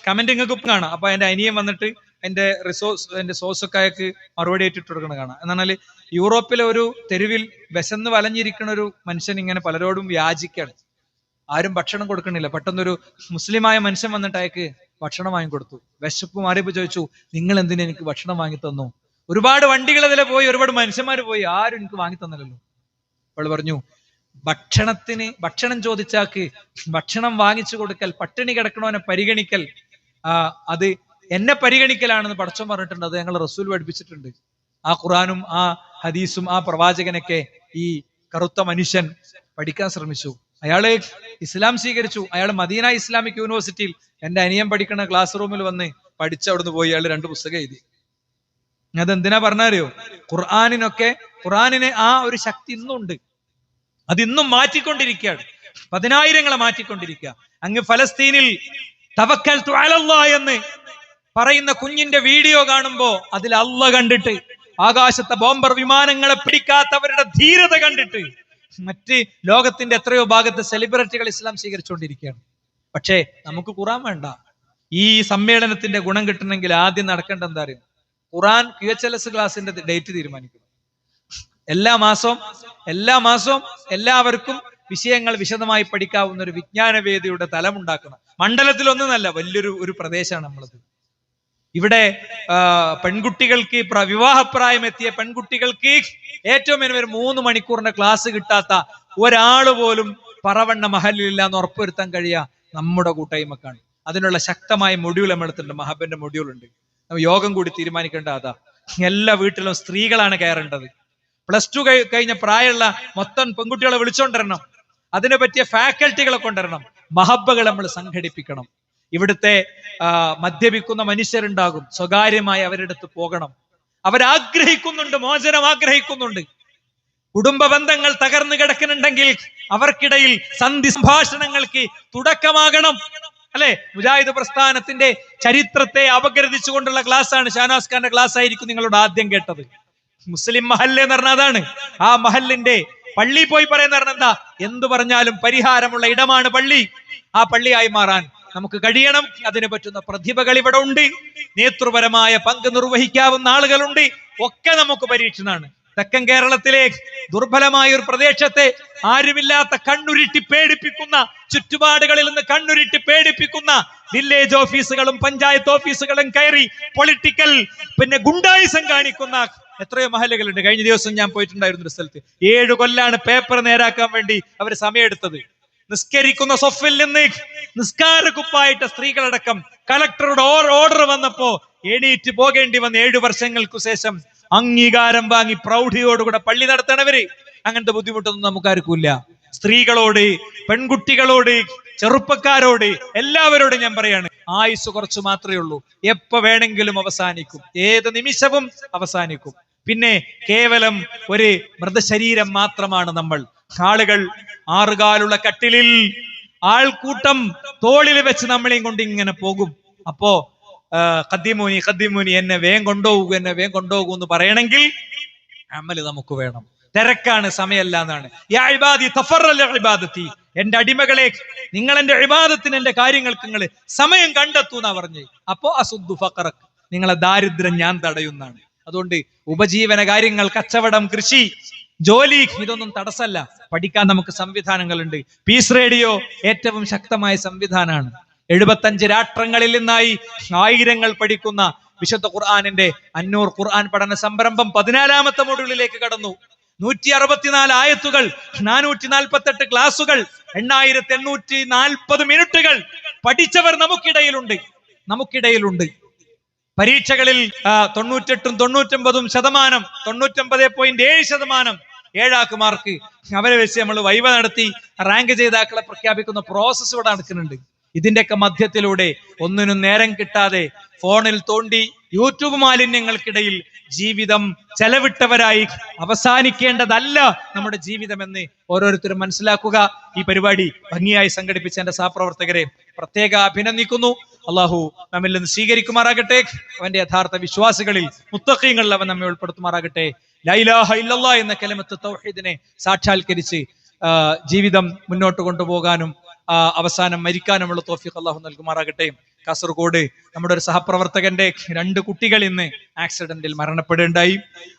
കമന്റ് നിങ്ങൾക്ക് കാണാം. അപ്പൊ എന്റെ അനിയൻ വന്നിട്ട് എന്റെ സോഴ്സൊക്കെ അയാൾക്ക് മറുപടി ആയിട്ട് കൊടുക്കണം കാണാം. എന്നാൽ യൂറോപ്പിലെ ഒരു തെരുവിൽ വിശന്ന് വലഞ്ഞിരിക്കുന്ന ഒരു മനുഷ്യൻ ഇങ്ങനെ പലരോടും യാചിക്കാണ്. ആരും ഭക്ഷണം കൊടുക്കണില്ല. പെട്ടെന്നൊരു മുസ്ലിമായ മനുഷ്യൻ വന്നിട്ട് അയാൾക്ക് ഭക്ഷണം വാങ്ങിക്കൊടുത്തു. വിശപ്പ് മാറിയപ്പോ ചോദിച്ചു, നിങ്ങൾ എന്തിനാ എനിക്ക് ഭക്ഷണം വാങ്ങി തന്നു? ഒരുപാട് വണ്ടികൾ അതിലെ പോയി, ഒരുപാട് മനുഷ്യന്മാർ പോയി, ആരും എനിക്ക് വാങ്ങി തന്നില്ലല്ലോ. അവൾ പറഞ്ഞു, ഭക്ഷണം ചോദിച്ചാക്ക് ഭക്ഷണം വാങ്ങിച്ചു കൊടുക്കൽ, പട്ടിണി കിടക്കണവനെ പരിഗണിക്കൽ, അത് എന്നെ പരിഗണിക്കലാണെന്ന് പടച്ചോൻ പറഞ്ഞിട്ടുണ്ട്. അത് ഞങ്ങൾ റസൂൽ പഠിപ്പിച്ചിട്ടുണ്ട്. ആ ഖുറാനും ആ ഹദീസും ആ പ്രവാചകനൊക്കെ ഈ കറുത്ത മനുഷ്യൻ പഠിക്കാൻ ശ്രമിച്ചു. അയാള് ഇസ്ലാം സ്വീകരിച്ചു. അയാൾ മദീന ഇസ്ലാമിക് യൂണിവേഴ്സിറ്റിയിൽ എന്റെ അനിയൻ പഠിക്കുന്ന ക്ലാസ് റൂമിൽ വന്ന് പഠിച്ച് അവിടുന്ന് പോയി. അയാൾ 2 പുസ്തകം എഴുതി. അതെന്തിനാ പറഞ്ഞറിയോ? ഖുർആനിന് ആ ഒരു ശക്തി ഇന്നുണ്ട്. അതിന്നും മാറ്റിക്കൊണ്ടിരിക്കുകയാണ്. 10,000ങ്ങളെ മാറ്റിക്കൊണ്ടിരിക്കുക. അങ്ങ് ഫലസ്തീനിൽ തവക്കൽതു അലല്ലാഹ് എന്ന് പറയുന്ന കുഞ്ഞിന്റെ വീഡിയോ കാണുമ്പോ അതിൽ അള്ള കണ്ടിട്ട്, ആകാശത്തെ ബോംബർ വിമാനങ്ങളെ പിടിക്കാത്തവരുടെ ധീരത കണ്ടിട്ട് മറ്റ് ലോകത്തിന്റെ എത്രയോ ഭാഗത്ത് സെലിബ്രിറ്റികൾ ഇസ്ലാം സ്വീകരിച്ചുകൊണ്ടിരിക്കുകയാണ്. പക്ഷേ നമുക്ക് ഖുർആൻ വേണ്ട. ഈ സമ്മേളനത്തിന്റെ ഗുണം കിട്ടണമെങ്കിൽ ആദ്യം നടക്കേണ്ട എന്താ അറിയോ? ഖുർആൻ QHLS ക്ലാസിന്റെ ഡേറ്റ് തീരുമാനിക്കണം. എല്ലാ മാസവും എല്ലാവർക്കും വിഷയങ്ങൾ വിശദമായി പഠിക്കാവുന്ന ഒരു വിജ്ഞാനവേദിയുടെ തലമുണ്ടാക്കണം. മണ്ഡലത്തിലൊന്നല്ല, വലിയൊരു പ്രദേശമാണ് നമ്മളത്. ഇവിടെ പെൺകുട്ടികൾക്ക്, വിവാഹപ്രായം എത്തിയ പെൺകുട്ടികൾക്ക് ഏറ്റവും ഒരു 3 മണിക്കൂറിന്റെ ക്ലാസ് കിട്ടാത്ത ഒരാൾ പോലും പറവണ്ണ മഹലില്ല എന്ന് ഉറപ്പുവരുത്താൻ കഴിയുക നമ്മുടെ കൂട്ടായ്മക്കാണ്. അതിനുള്ള ശക്തമായ മൊഡ്യൂൾ നമ്മളെടുത്തിട്ടുണ്ട്. മഹബന്റെ മൊഡ്യൂൾ ഉണ്ട്. യോഗം കൂടി തീരുമാനിക്കേണ്ട അതാ. എല്ലാ വീട്ടിലും സ്ത്രീകളാണ് കയറേണ്ടത്. +2 കഴിഞ്ഞ പ്രായമുള്ള മൊത്തം പെൺകുട്ടികളെ വിളിച്ചോണ്ടിരണം. അതിനെ പറ്റിയ ഫാക്കൽറ്റികളെ കൊണ്ടുവരണം. മഹബ്ബകൾ നമ്മൾ സംഘടിപ്പിക്കണം. ഇവിടുത്തെ മദ്യപിക്കുന്ന മനുഷ്യരുണ്ടാകും. സ്വകാര്യമായി അവരുടെ അടുത്ത് പോകണം. അവരാഗ്രഹിക്കുന്നുണ്ട്, മോചനം ആഗ്രഹിക്കുന്നുണ്ട്. കുടുംബ ബന്ധങ്ങൾ തകർന്നു കിടക്കുന്നുണ്ടെങ്കിൽ അവർക്കിടയിൽ സന്ധി സംഭാഷണങ്ങൾക്ക് തുടക്കമാകണം. അല്ലെ, മുജാഹിദ് പ്രസ്ഥാനത്തിന്റെ ചരിത്രത്തെ അപഗ്രഥിച്ചുകൊണ്ടുള്ള ക്ലാസ്സാണ്. ഷാനാസ് ഖാന്റെ ക്ലാസ് ആയിരിക്കും നിങ്ങളോട് ആദ്യം കേട്ടത്. മുസ്ലിം മഹല്ല് എന്ന് പറഞ്ഞാൽ അതാണ്. ആ മഹല്ലിന്റെ പള്ളി പോയി പറയുന്ന പറഞ്ഞ എന്താ, എന്തു പറഞ്ഞാലും പരിഹാരമുള്ള ഇടമാണ് പള്ളി. ആ പള്ളിയായി മാറാൻ നമുക്ക് കഴിയണം. അതിന് പറ്റുന്ന പ്രതിഭകൾ ഇവിടെ ഉണ്ട്. നേതൃപരമായ പങ്ക് നിർവഹിക്കാവുന്ന ആളുകളുണ്ട്. ഒക്കെ നമുക്ക് പരീക്ഷണമാണ്. തെക്കൻ കേരളത്തിലെ ദുർബലമായ ഒരു പ്രദേശത്തെ ആരുമില്ലാത്ത കണ്ണുരുട്ടി പേടിപ്പിക്കുന്ന, ചുറ്റുപാടുകളിൽ നിന്ന് കണ്ണുരുട്ടി പേടിപ്പിക്കുന്ന വില്ലേജ് ഓഫീസുകളും പഞ്ചായത്ത് ഓഫീസുകളും കയറി പൊളിറ്റിക്കൽ ഗുണ്ടായിസം കാണിക്കുന്ന എത്രയോ മഹല്ലുകളുണ്ട്. കഴിഞ്ഞ ദിവസം ഞാൻ പോയിട്ടുണ്ടായിരുന്നു ഒരു സ്ഥലത്ത്. 7 കൊല്ലാണ് പേപ്പർ നേരാക്കാൻ വേണ്ടി അവർ സമയമെടുത്തത്. നിസ്കരിക്കുന്ന സൊഫിൽ നിന്ന് നിസ്കാര കുപ്പായിട്ട സ്ത്രീകളടക്കം കളക്ടറുടെ ഓർഡർ വന്നപ്പോ എണീറ്റ് പോകേണ്ടി വന്ന 7 വർഷങ്ങൾക്കു ശേഷം അംഗീകാരം വാങ്ങി പ്രൗഢിയോടുകൂടെ പള്ളി നടത്തണവര്. അങ്ങനത്തെ ബുദ്ധിമുട്ടൊന്നും നമുക്കാർക്കുമില്ല. സ്ത്രീകളോട്, പെൺകുട്ടികളോട്, ചെറുപ്പക്കാരോട്, എല്ലാവരോടും ഞാൻ പറയാണ്, ആയുസ് കുറച്ച് മാത്രമേ ഉള്ളൂ. എപ്പോ വേണമെങ്കിലും അവസാനിക്കും. ഏത് നിമിഷവും അവസാനിക്കും. പിന്നെ കേവലം ഒരു മൃതശരീരം മാത്രമാണ് നമ്മൾ. ആളുകൾ 6 കാലുള്ള കട്ടിലിൽ ആൾക്കൂട്ടം തോളിൽ വെച്ച് നമ്മളെയും കൊണ്ട് ഇങ്ങനെ പോകും. അപ്പോ ഖദ്ദിമൂനി എന്നെ വേഗം കൊണ്ടുപോകൂ എന്ന് പറയണമെങ്കിൽ അമല് നമുക്ക് വേണം. തിരക്കാണ്, സമയമല്ല എന്നാണ്. യാ ഇബാദി തഫറൽ ഇബാദത്തി, എന്റെ അടിമകളെ, നിങ്ങൾ എന്റെ ഇബാദത്തിന്, എന്റെ കാര്യങ്ങൾക്ക് നിങ്ങൾ സമയം കണ്ടെത്തൂ എന്നാ പറഞ്ഞ്. അപ്പോ അസുദ്ദു ഫഖറക്, നിങ്ങളെ ദാരിദ്ര്യം ഞാൻ തടയുന്നതാണ്. അതുകൊണ്ട് ഉപജീവന കാര്യങ്ങൾ, കച്ചവടം, കൃഷി, ജോലി, ഇതൊന്നും തടസ്സമല്ല. പഠിക്കാൻ നമുക്ക് സംവിധാനങ്ങളുണ്ട്. പീസ് റേഡിയോ ഏറ്റവും ശക്തമായ സംവിധാനമാണ്. 75 രാഷ്ട്രങ്ങളിൽ നിന്നായി ആയിരങ്ങൾ പഠിക്കുന്ന വിശുദ്ധ ഖുർആനിന്റെ അന്നൂർ ഖുർആൻ പഠന സംരംഭം 14ാമത്തെ മൊഡ്യൂളിലേക്ക് കടന്നു. 164 ആയത്തുകൾ, 448 ക്ലാസുകൾ, 8840 മിനിറ്റുകൾ പഠിച്ചവർ നമുക്കിടയിലുണ്ട്. പരീക്ഷകളിൽ 98%, 99%, 99.7% 7 മാർക്ക് അവരെ വെച്ച് നമ്മൾ വൈവ നടത്തി റാങ്ക് ചെയ്താക്കളെ പ്രഖ്യാപിക്കുന്ന പ്രോസസ് ഇവിടെ നടക്കുന്നുണ്ട്. ഇതിന്റെയൊക്കെ മധ്യത്തിലൂടെ ഒന്നിനും നേരം കിട്ടാതെ ഫോണിൽ തോണ്ടി യൂട്യൂബ് മാലിന്യങ്ങൾക്കിടയിൽ ജീവിതം ചെലവിട്ടവരായി അവസാനിക്കേണ്ടതല്ല നമ്മുടെ ജീവിതമെന്ന് ഓരോരുത്തരും മനസ്സിലാക്കുക. ഈ പരിപാടി ഭംഗിയായി സംഘടിപ്പിച്ച എന്റെ സഹപ്രവർത്തകരെ പ്രത്യേക അഭിനന്ദിക്കുന്നു. അള്ളാഹു നമ്മിൽ നിന്ന് സ്വീകരിക്കുമാറാകട്ടെ. അവന്റെ യഥാർത്ഥ വിശ്വാസികളിൽ, മുത്തഖീങ്ങളിൽ അവൻ നമ്മെ ഉൾപ്പെടുത്തുമാറാകട്ടെ. ലാ ഇലാഹ ഇല്ലല്ലാഹ് എന്ന കലിമത്ത് തൗഹീദിനെ സാക്ഷാത്കരിച്ച് ജീവിതം മുന്നോട്ട് കൊണ്ടുപോകാനും അവസാനം മരിക്കാനുമുള്ള തൗഫീഖ് അള്ളാഹു നൽകുമാറാകട്ടെ. കാസർഗോഡ് നമ്മുടെ ഒരു സഹപ്രവർത്തകന്റെ 2 കുട്ടികൾ ഇന്ന് ആക്സിഡന്റിൽ മരണപ്പെടുകയുണ്ടായി.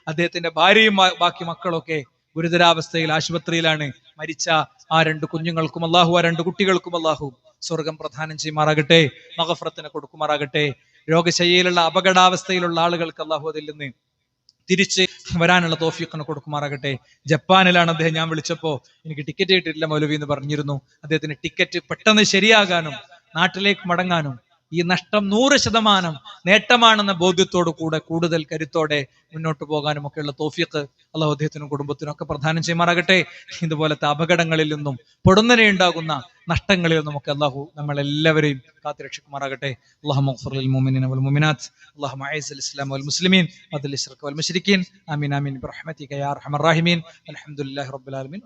അദ്ദേഹത്തിന്റെ ഭാര്യയും ബാക്കി മക്കളൊക്കെ ഗുരുതരാവസ്ഥയിൽ ആശുപത്രിയിലാണ്. മരിച്ച ആ 2 കുഞ്ഞുങ്ങൾക്കും അള്ളാഹു, ആ 2 കുട്ടികൾക്കും അള്ളാഹു സ്വർഗം പ്രദാനം ചെയ്യുമാറാകട്ടെ, മഗ്ഫിറത്തിനെ കൊടുക്കുമാറാകട്ടെ. രോഗശയ്യയിലുള്ള അപകടാവസ്ഥയിലുള്ള ആളുകൾക്ക് അള്ളാഹു അതിൽ നിന്ന് തിരിച്ച് വരാനുള്ള തൗഫീഖിനെ കൊടുക്കുമാറാകട്ടെ. ജപ്പാനിലാണ് അദ്ദേഹം. ഞാൻ വിളിച്ചപ്പോ എനിക്ക് ടിക്കറ്റ് കിട്ടിയിട്ടില്ല മൗലവി എന്ന് പറഞ്ഞിരുന്നു. അദ്ദേഹത്തിന് ടിക്കറ്റ് പെട്ടെന്ന് ശരിയാകാനും നാട്ടിലേക്ക് മടങ്ങാനും ഈ നഷ്ടം 100% നേട്ടമാണെന്ന ബോധ്യത്തോടു കൂടെ കൂടുതൽ കരുത്തോടെ മുന്നോട്ട് പോകാനും ഒക്കെയുള്ള തൗഫീഖ് അള്ളാഹു അദ്ദേഹത്തിനും കുടുംബത്തിനും ഒക്കെ പ്രദാനം ചെയ്യുമാറാകട്ടെ. ഇതുപോലത്തെ അപകടങ്ങളിൽ നിന്നും പൊടുന്നനെ ഉണ്ടാകുന്ന നഷ്ടങ്ങളിൽ നിന്നും ഒക്കെ അള്ളാഹു നമ്മളെല്ലാവരെയും കാത്തുരക്ഷിക്കുമാറാകട്ടെ. അല്ലാഹുമ്മ ഗ്ഫിർ ലിൽ മുഅ്മിനീന വൽ മുഅ്മിനാത്ത്, അല്ലാഹുമ്മ അഇസ്ൽ ഇസ്ലാം വൽ മുസ്ലിമീൻ വദിൽ ഇശ്റക വൽ മുശ്രിക്കീൻ. ആമീൻ ആമീൻ ബിറഹ്മതിക യാ അർഹമർ റഹീമീൻ. അൽഹംദുലില്ലാഹി റബ്ബിൽ ആലമീൻ.